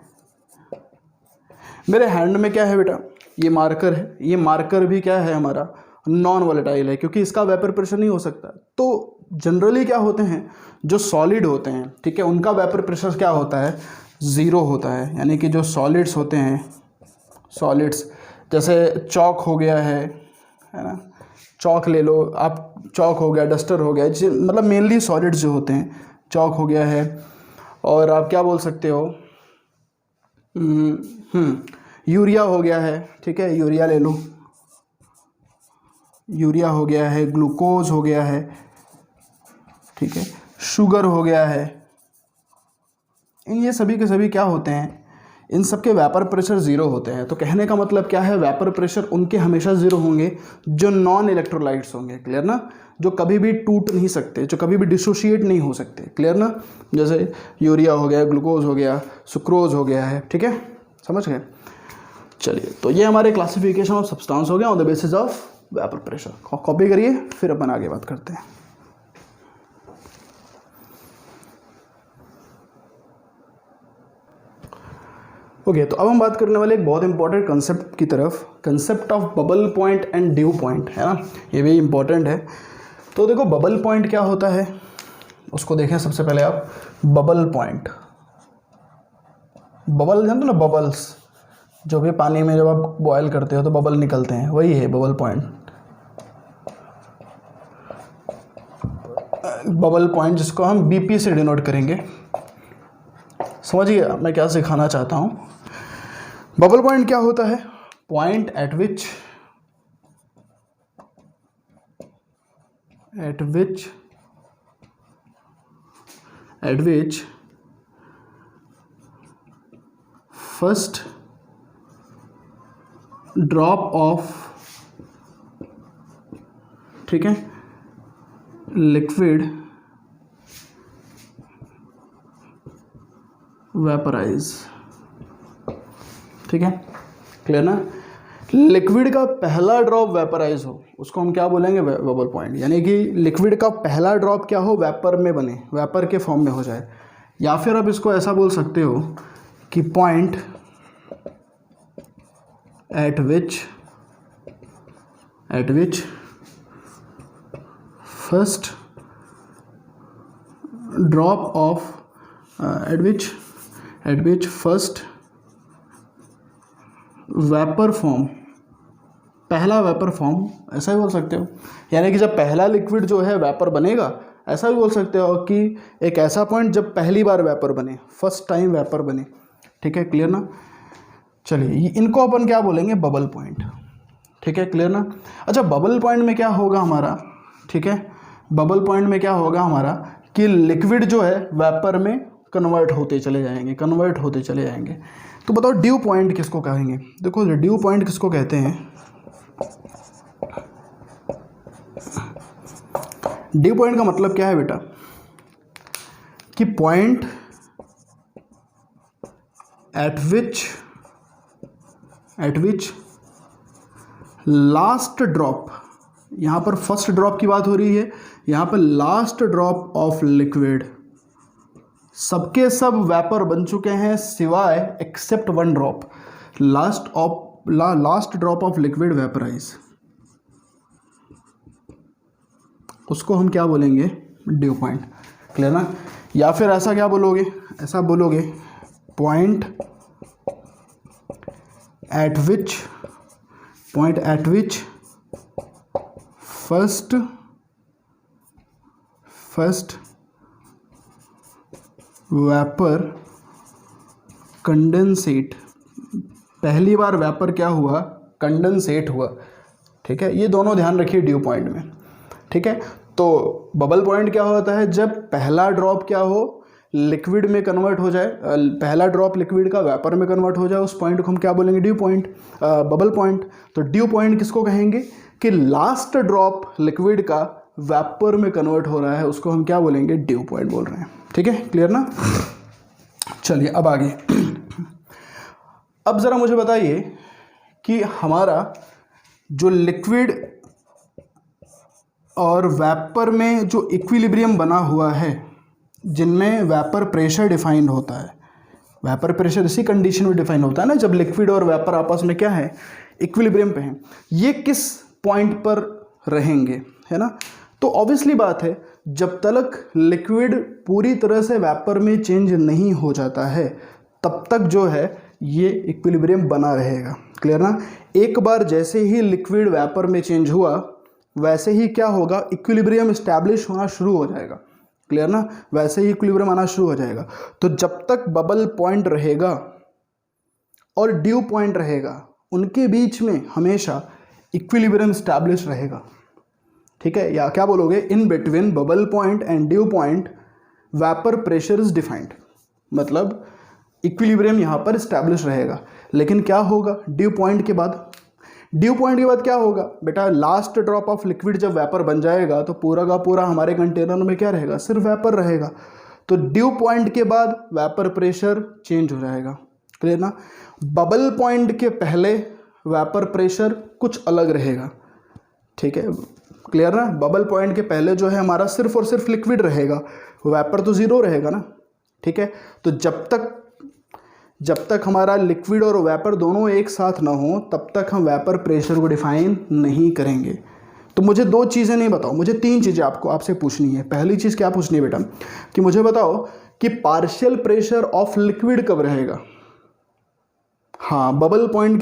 मेरे हैंड में क्या है बेटा? ये मार्कर है, ये मार्कर भी क्या है हमारा? नॉन वोलेटाइल है, क्योंकि इसका वेपर प्रेशर नहीं हो सकता। तो जनरली क्या होते हैं जो सॉलिड होते हैं, ठीक है, उनका वेपर प्रेशर क्या होता है? ज़ीरो होता है। यानी कि जो सॉलिड्स होते हैं, सॉलिड्स जैसे चौक हो गया है ना, चौक ले लो आप, चौक हो गया, डस्टर हो गया, मतलब मेनली सॉलिड्स जो होते हैं, चौक हो गया है। और आप क्या बोल सकते हो? यूरिया हो गया है, ठीक है, यूरिया ले लो, यूरिया हो गया है, ग्लूकोज हो गया है, ठीक है, शुगर हो गया है। ये सभी के सभी क्या होते हैं? इन सब के वेपर प्रेशर ज़ीरो होते हैं। तो कहने का मतलब क्या है? वेपर प्रेशर उनके हमेशा ज़ीरो होंगे जो नॉन इलेक्ट्रोलाइट्स होंगे, क्लियर ना, जो कभी भी टूट नहीं सकते, जो कभी भी डिसोशिएट नहीं हो सकते, क्लियर ना। जैसे यूरिया हो गया, ग्लूकोज हो गया, सुक्रोज हो गया है, ठीक है, समझ गए। चलिए, तो ये हमारे क्लासिफिकेशन ऑफ सब्सटेंस हो गया on the basis of vapour pressure. Copy करिए, फिर अपन आगे बात करते हैं। ओके, तो अब हम बात करने वाले एक बहुत इंपॉर्टेंट कंसेप्ट की तरफ, concept of bubble point and due point, है ना, ये भी इंपॉर्टेंट है। तो देखो बबल पॉइंट क्या होता है उसको देखें सबसे पहले आप। बबल पॉइंट, बबल जानते हो ना, बबल्स, जो भी पानी में जब आप बॉयल करते हो तो बबल निकलते हैं, वही है बबल पॉइंट। बबल पॉइंट जिसको हम BP से डिनोट करेंगे। समझिए मैं क्या सिखाना चाहता हूँ। बबल पॉइंट क्या होता है? Point eight which first drop of, ठीक है, लिक्विड वेपराइज। ठीक है, क्लियर ना? लिक्विड का पहला ड्रॉप वेपराइज हो उसको हम क्या बोलेंगे? Bubble point. यानी कि लिक्विड का पहला ड्रॉप क्या हो? वेपर में बने, वेपर के फॉर्म में हो जाए। या फिर आप इसको ऐसा बोल सकते हो कि point eight which first drop of eight which first vapour form, पहला वेपर फॉर्म, ऐसा भी बोल सकते हो। यानी कि जब पहला लिक्विड जो है वेपर बनेगा, ऐसा भी बोल सकते हो कि एक ऐसा पॉइंट जब पहली बार वेपर बने, फर्स्ट टाइम वेपर बने। ठीक है, क्लियर ना? चलिए इनको अपन क्या बोलेंगे? Bubble point. ठीक है, क्लियर ना? अच्छा, बबल पॉइंट में क्या होगा हमारा? ठीक है, बबल पॉइंट में क्या होगा हमारा कि लिक्विड जो है वेपर में कन्वर्ट होते चले जाएंगे। तो बताओ ड्यू पॉइंट किसको कहेंगे? देखो ड्यू पॉइंट किसको कहते हैं? ड्यू पॉइंट का मतलब क्या है बेटा? कि पॉइंट एट विच लास्ट ड्रॉप, यहां पर फर्स्ट ड्रॉप की बात हो रही है, यहां पर लास्ट ड्रॉप ऑफ लिक्विड, सबके सब वेपर बन चुके हैं सिवाय except one drop, last drop of liquid vaporise, उसको हम क्या बोलेंगे? Due point. क्लियर ना? या फिर ऐसा क्या बोलोगे? ऐसा बोलोगे point eight which first vapour condensate, पहली बार वेपर क्या हुआ? कंडेंसेट हुआ। ठीक है, ये दोनों ध्यान रखिए ड्यू पॉइंट में। ठीक है, तो बबल पॉइंट क्या होता है? जब पहला ड्रॉप क्या हो? लिक्विड में कन्वर्ट हो जाए, पहला ड्रॉप लिक्विड का वेपर में कन्वर्ट हो जाए, उस पॉइंट को हम क्या बोलेंगे? Due point, bubble point. तो ड्यू पॉइंट किसको कहेंगे? कि लास्ट ड्रॉप लिक्विड का वेपर में कन्वर्ट हो रहा है, उसको हम क्या बोलेंगे? ड्यू पॉइंट बोल रहे हैं। ठीक है, क्लियर ना? चलिए अब आगे। अब ज़रा मुझे बताइए कि हमारा जो लिक्विड और वेपर में जो इक्विलिब्रियम बना हुआ है, जिनमें वेपर प्रेशर डिफाइंड होता है, वेपर प्रेशर इसी कंडीशन में डिफाइन होता है ना, जब लिक्विड और वेपर आपस में क्या है? इक्विलिब्रियम पे हैं। ये किस पॉइंट पर रहेंगे, है ना? तो ऑब्वियसली बात है, जब तक लिक्विड पूरी तरह से वेपर में चेंज नहीं हो जाता है, तब तक जो है ये इक्विलिब्रियम बना रहेगा। क्लियर ना? एक बार जैसे ही लिक्विड वेपर में चेंज हुआ, वैसे ही क्या होगा? इक्विलिब्रियम इस्टेब्लिश होना शुरू हो जाएगा। क्लियर ना? वैसे ही इक्विलिब्रियम आना शुरू हो जाएगा। तो जब तक बबल पॉइंट रहेगा और ड्यू पॉइंट रहेगा, उनके बीच में हमेशा इक्विलिब्रियम इस्टेब्लिश रहेगा। ठीक है, या क्या बोलोगे? In between bubble point and due point vapour pressure is defined, मतलब इक्विलिब्रियम यहाँ पर इस्टेब्लिश रहेगा। लेकिन क्या होगा ड्यू पॉइंट के बाद? ड्यू पॉइंट के बाद क्या होगा बेटा? लास्ट ड्रॉप ऑफ लिक्विड जब वेपर बन जाएगा तो पूरा का पूरा हमारे कंटेनर में क्या रहेगा? सिर्फ वेपर रहेगा। तो ड्यू पॉइंट के बाद वेपर प्रेशर चेंज हो जाएगा। क्लियर ना? बबल पॉइंट के पहले वेपर प्रेशर कुछ अलग रहेगा। ठीक है, क्लियर ना? बबल पॉइंट के पहले जो है हमारा सिर्फ और सिर्फ लिक्विड रहेगा, वेपर तो ज़ीरो रहेगा ना। ठीक है, तो जब तक हमारा लिक्विड और वेपर दोनों एक साथ ना हो, तब तक हम वेपर प्रेशर को डिफाइन नहीं करेंगे। तो मुझे दो चीज़ें नहीं बताओ, मुझे तीन चीज़ें आपसे पूछनी है। पहली चीज़ क्या पूछनी है बेटा? कि मुझे बताओ कि पार्शियल प्रेशर ऑफ लिक्विड कब रहेगा? हाँ, बबल पॉइंट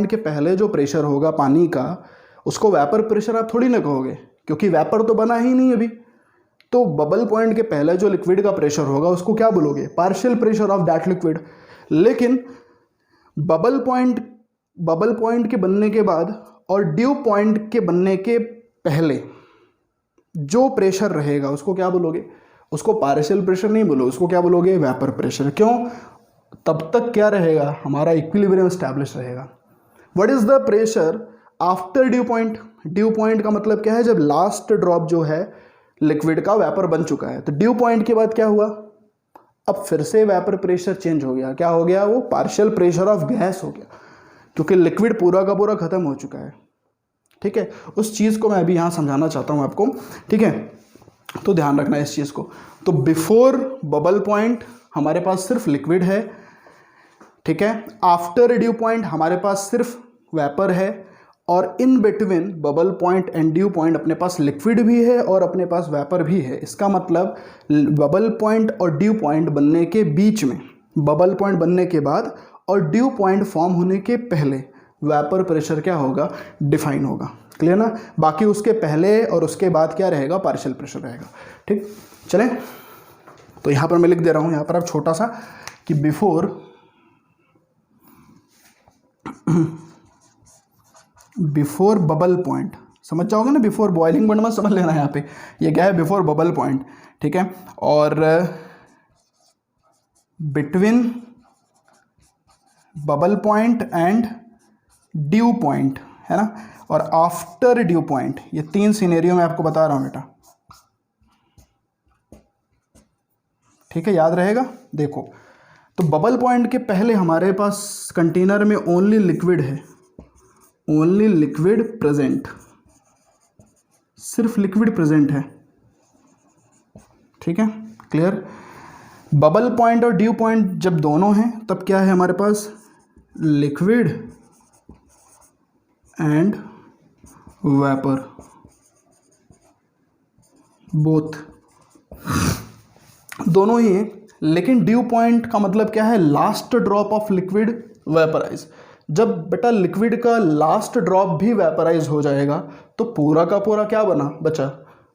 के पहले जो प्रेशर होगा पानी का, उसको वेपर प्रेशर आप थोड़ी ना कहोगे, क्योंकि वेपर तो बना ही नहीं अभी। तो बबल पॉइंट के पहले जो लिक्विड का प्रेशर होगा उसको क्या बोलोगे? Partial pressure of that liquid. लेकिन बबल पॉइंट के बनने के बाद और ड्यू पॉइंट के बनने के पहले जो प्रेशर रहेगा उसको क्या बोलोगे? उसको पार्शियल प्रेशर नहीं बोलोगे, उसको क्या बोलोगे? Vapour pressure. क्यों? तब तक क्या रहेगा? हमारा इक्विलिब्रियम एस्टैब्लिश रहेगा। What is the pressure after due point? Due point का मतलब क्या है? जब लास्ट ड्रॉप जो है लिक्विड का वेपर बन चुका है। तो ड्यू पॉइंट के बाद क्या हुआ? अब फिर से वेपर प्रेशर चेंज हो गया। क्या हो गया? वो पार्शियल प्रेशर ऑफ गैस हो गया, क्योंकि लिक्विड पूरा का पूरा खत्म हो चुका है। ठीक है, उस चीज़ को मैं अभी यहाँ समझाना चाहता हूँ आपको। ठीक है, तो ध्यान रखना इस चीज़ को। तो बिफोर बबल पॉइंट हमारे पास सिर्फ लिक्विड है, ठीक है। आफ्टर ड्यू पॉइंट हमारे पास सिर्फ वेपर है, और in between bubble point and due point अपने पास लिक्विड भी है और अपने पास वेपर भी है। इसका मतलब बबल पॉइंट और ड्यू पॉइंट बनने के बीच में, बबल पॉइंट बनने के बाद और ड्यू पॉइंट फॉर्म होने के पहले वेपर प्रेशर क्या होगा? डिफाइन होगा। क्लियर ना? बाकी उसके पहले और उसके बाद क्या रहेगा? पार्शियल प्रेशर रहेगा। ठीक, चलें। तो यहाँ पर मैं लिख दे रहा हूँ, यहाँ पर अब छोटा सा कि बिफोर बबल पॉइंट, समझ जाओगे ना? बिफोर बॉइलिंग पॉइंट मत समझ लेना यहाँ पे, ये क्या है? Before bubble point. ठीक है, और between bubble point and due point, है ना? और आफ्टर ड्यू पॉइंट, ये तीन सिनेरियो मैं आपको बता रहा हूँ बेटा। ठीक है, याद रहेगा। देखो, तो बबल पॉइंट के पहले हमारे पास कंटेनर में ओनली लिक्विड है, ओनली लिक्विड प्रेजेंट, सिर्फ लिक्विड प्रेजेंट है। ठीक है, क्लियर? बबल पॉइंट और ड्यू पॉइंट जब दोनों हैं तब क्या है हमारे पास? लिक्विड एंड वेपर, बोथ, दोनों ही हैं। लेकिन ड्यू पॉइंट का मतलब क्या है? Last drop of liquid vaporise. जब बेटा लिक्विड का लास्ट ड्रॉप भी वेपराइज हो जाएगा तो पूरा का पूरा क्या बना? बचा,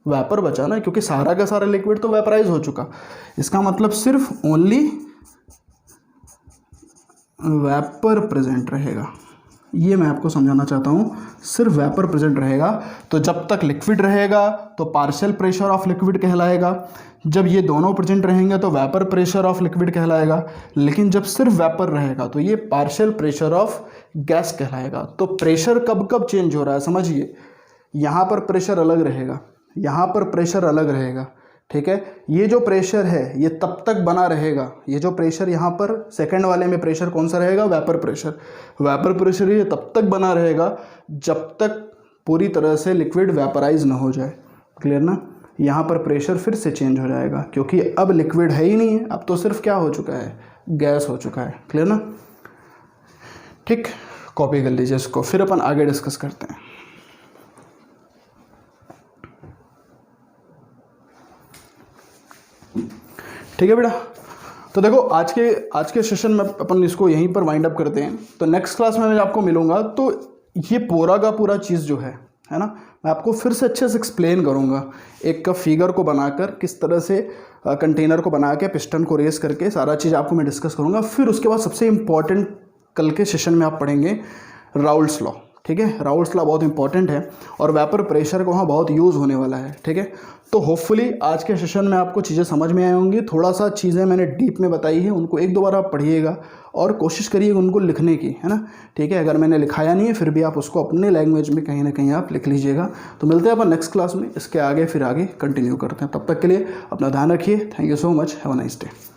वेपर बचा ना, क्योंकि सारा का सारा लिक्विड तो वेपराइज हो चुका। इसका मतलब सिर्फ ओनली वेपर प्रेजेंट रहेगा। ये मैं आपको समझाना चाहता हूँ, सिर्फ वेपर प्रेजेंट रहेगा। तो जब तक लिक्विड रहेगा तो पार्शियल प्रेशर ऑफ लिक्विड कहलाएगा, जब ये दोनों प्रेजेंट रहेंगे तो वेपर प्रेशर ऑफ लिक्विड कहलाएगा। लेकिन जब सिर्फ वेपर रहेगा तो ये पार्शियल प्रेशर ऑफ गैस कहलाएगा। तो प्रेशर कब कब चेंज हो रहा है समझिए। यहाँ पर प्रेशर अलग रहेगा, यहाँ पर प्रेशर अलग रहेगा। ठीक है, ये जो प्रेशर है ये तब तक बना रहेगा। ये जो प्रेशर यहाँ पर सेकंड वाले में प्रेशर कौन सा रहेगा? Vapour pressure. वेपर प्रेशर ये तब तक बना रहेगा जब तक पूरी तरह से लिक्विड वेपराइज ना हो जाए। क्लियर ना? यहाँ पर प्रेशर फिर से चेंज हो जाएगा, क्योंकि अब लिक्विड है ही नहीं है, अब तो सिर्फ क्या हो चुका है? गैस हो चुका है। क्लियर ना? ठीक, कॉपी कर लीजिए इसको, फिर अपन आगे डिस्कस करते हैं। ठीक है बेटा, तो देखो आज के सेशन में अपन इसको यहीं पर वाइंड अप करते हैं। तो नेक्स्ट क्लास में मैं आपको मिलूंगा तो ये पूरा का पूरा चीज़ जो है ना, मैं आपको फिर से अच्छे से एक्सप्लेन करूंगा, एक का फिगर को बनाकर किस तरह से कंटेनर को बना के पिस्टन को रेस करके सारा चीज़ आपको मैं डिस्कस करूंगा। फिर उसके बाद सबसे इम्पॉर्टेंट कल के सेशन में आप पढ़ेंगे राउल्ट्स लॉ। ठीक है, राउल्ट्स लॉ बहुत इंपॉर्टेंट है और वेपर प्रेशर का वहाँ बहुत यूज़ होने वाला है। ठीक है, तो होपफुली आज के सेशन में आपको चीज़ें समझ में आई होंगी। थोड़ा सा चीज़ें मैंने डीप में बताई है, उनको एक दो बार आप पढ़िएगा और कोशिश करिएगा उनको लिखने की, है ना। ठीक है, अगर मैंने लिखाया नहीं है फिर भी आप उसको अपने लैंग्वेज में कहीं ना कहीं आप लिख लीजिएगा। तो मिलते हैं अपन नेक्स्ट क्लास में, इसके आगे फिर आगे कंटिन्यू करते हैं। तब तक के लिए अपना ध्यान रखिए। Thank you so much, have a nice day.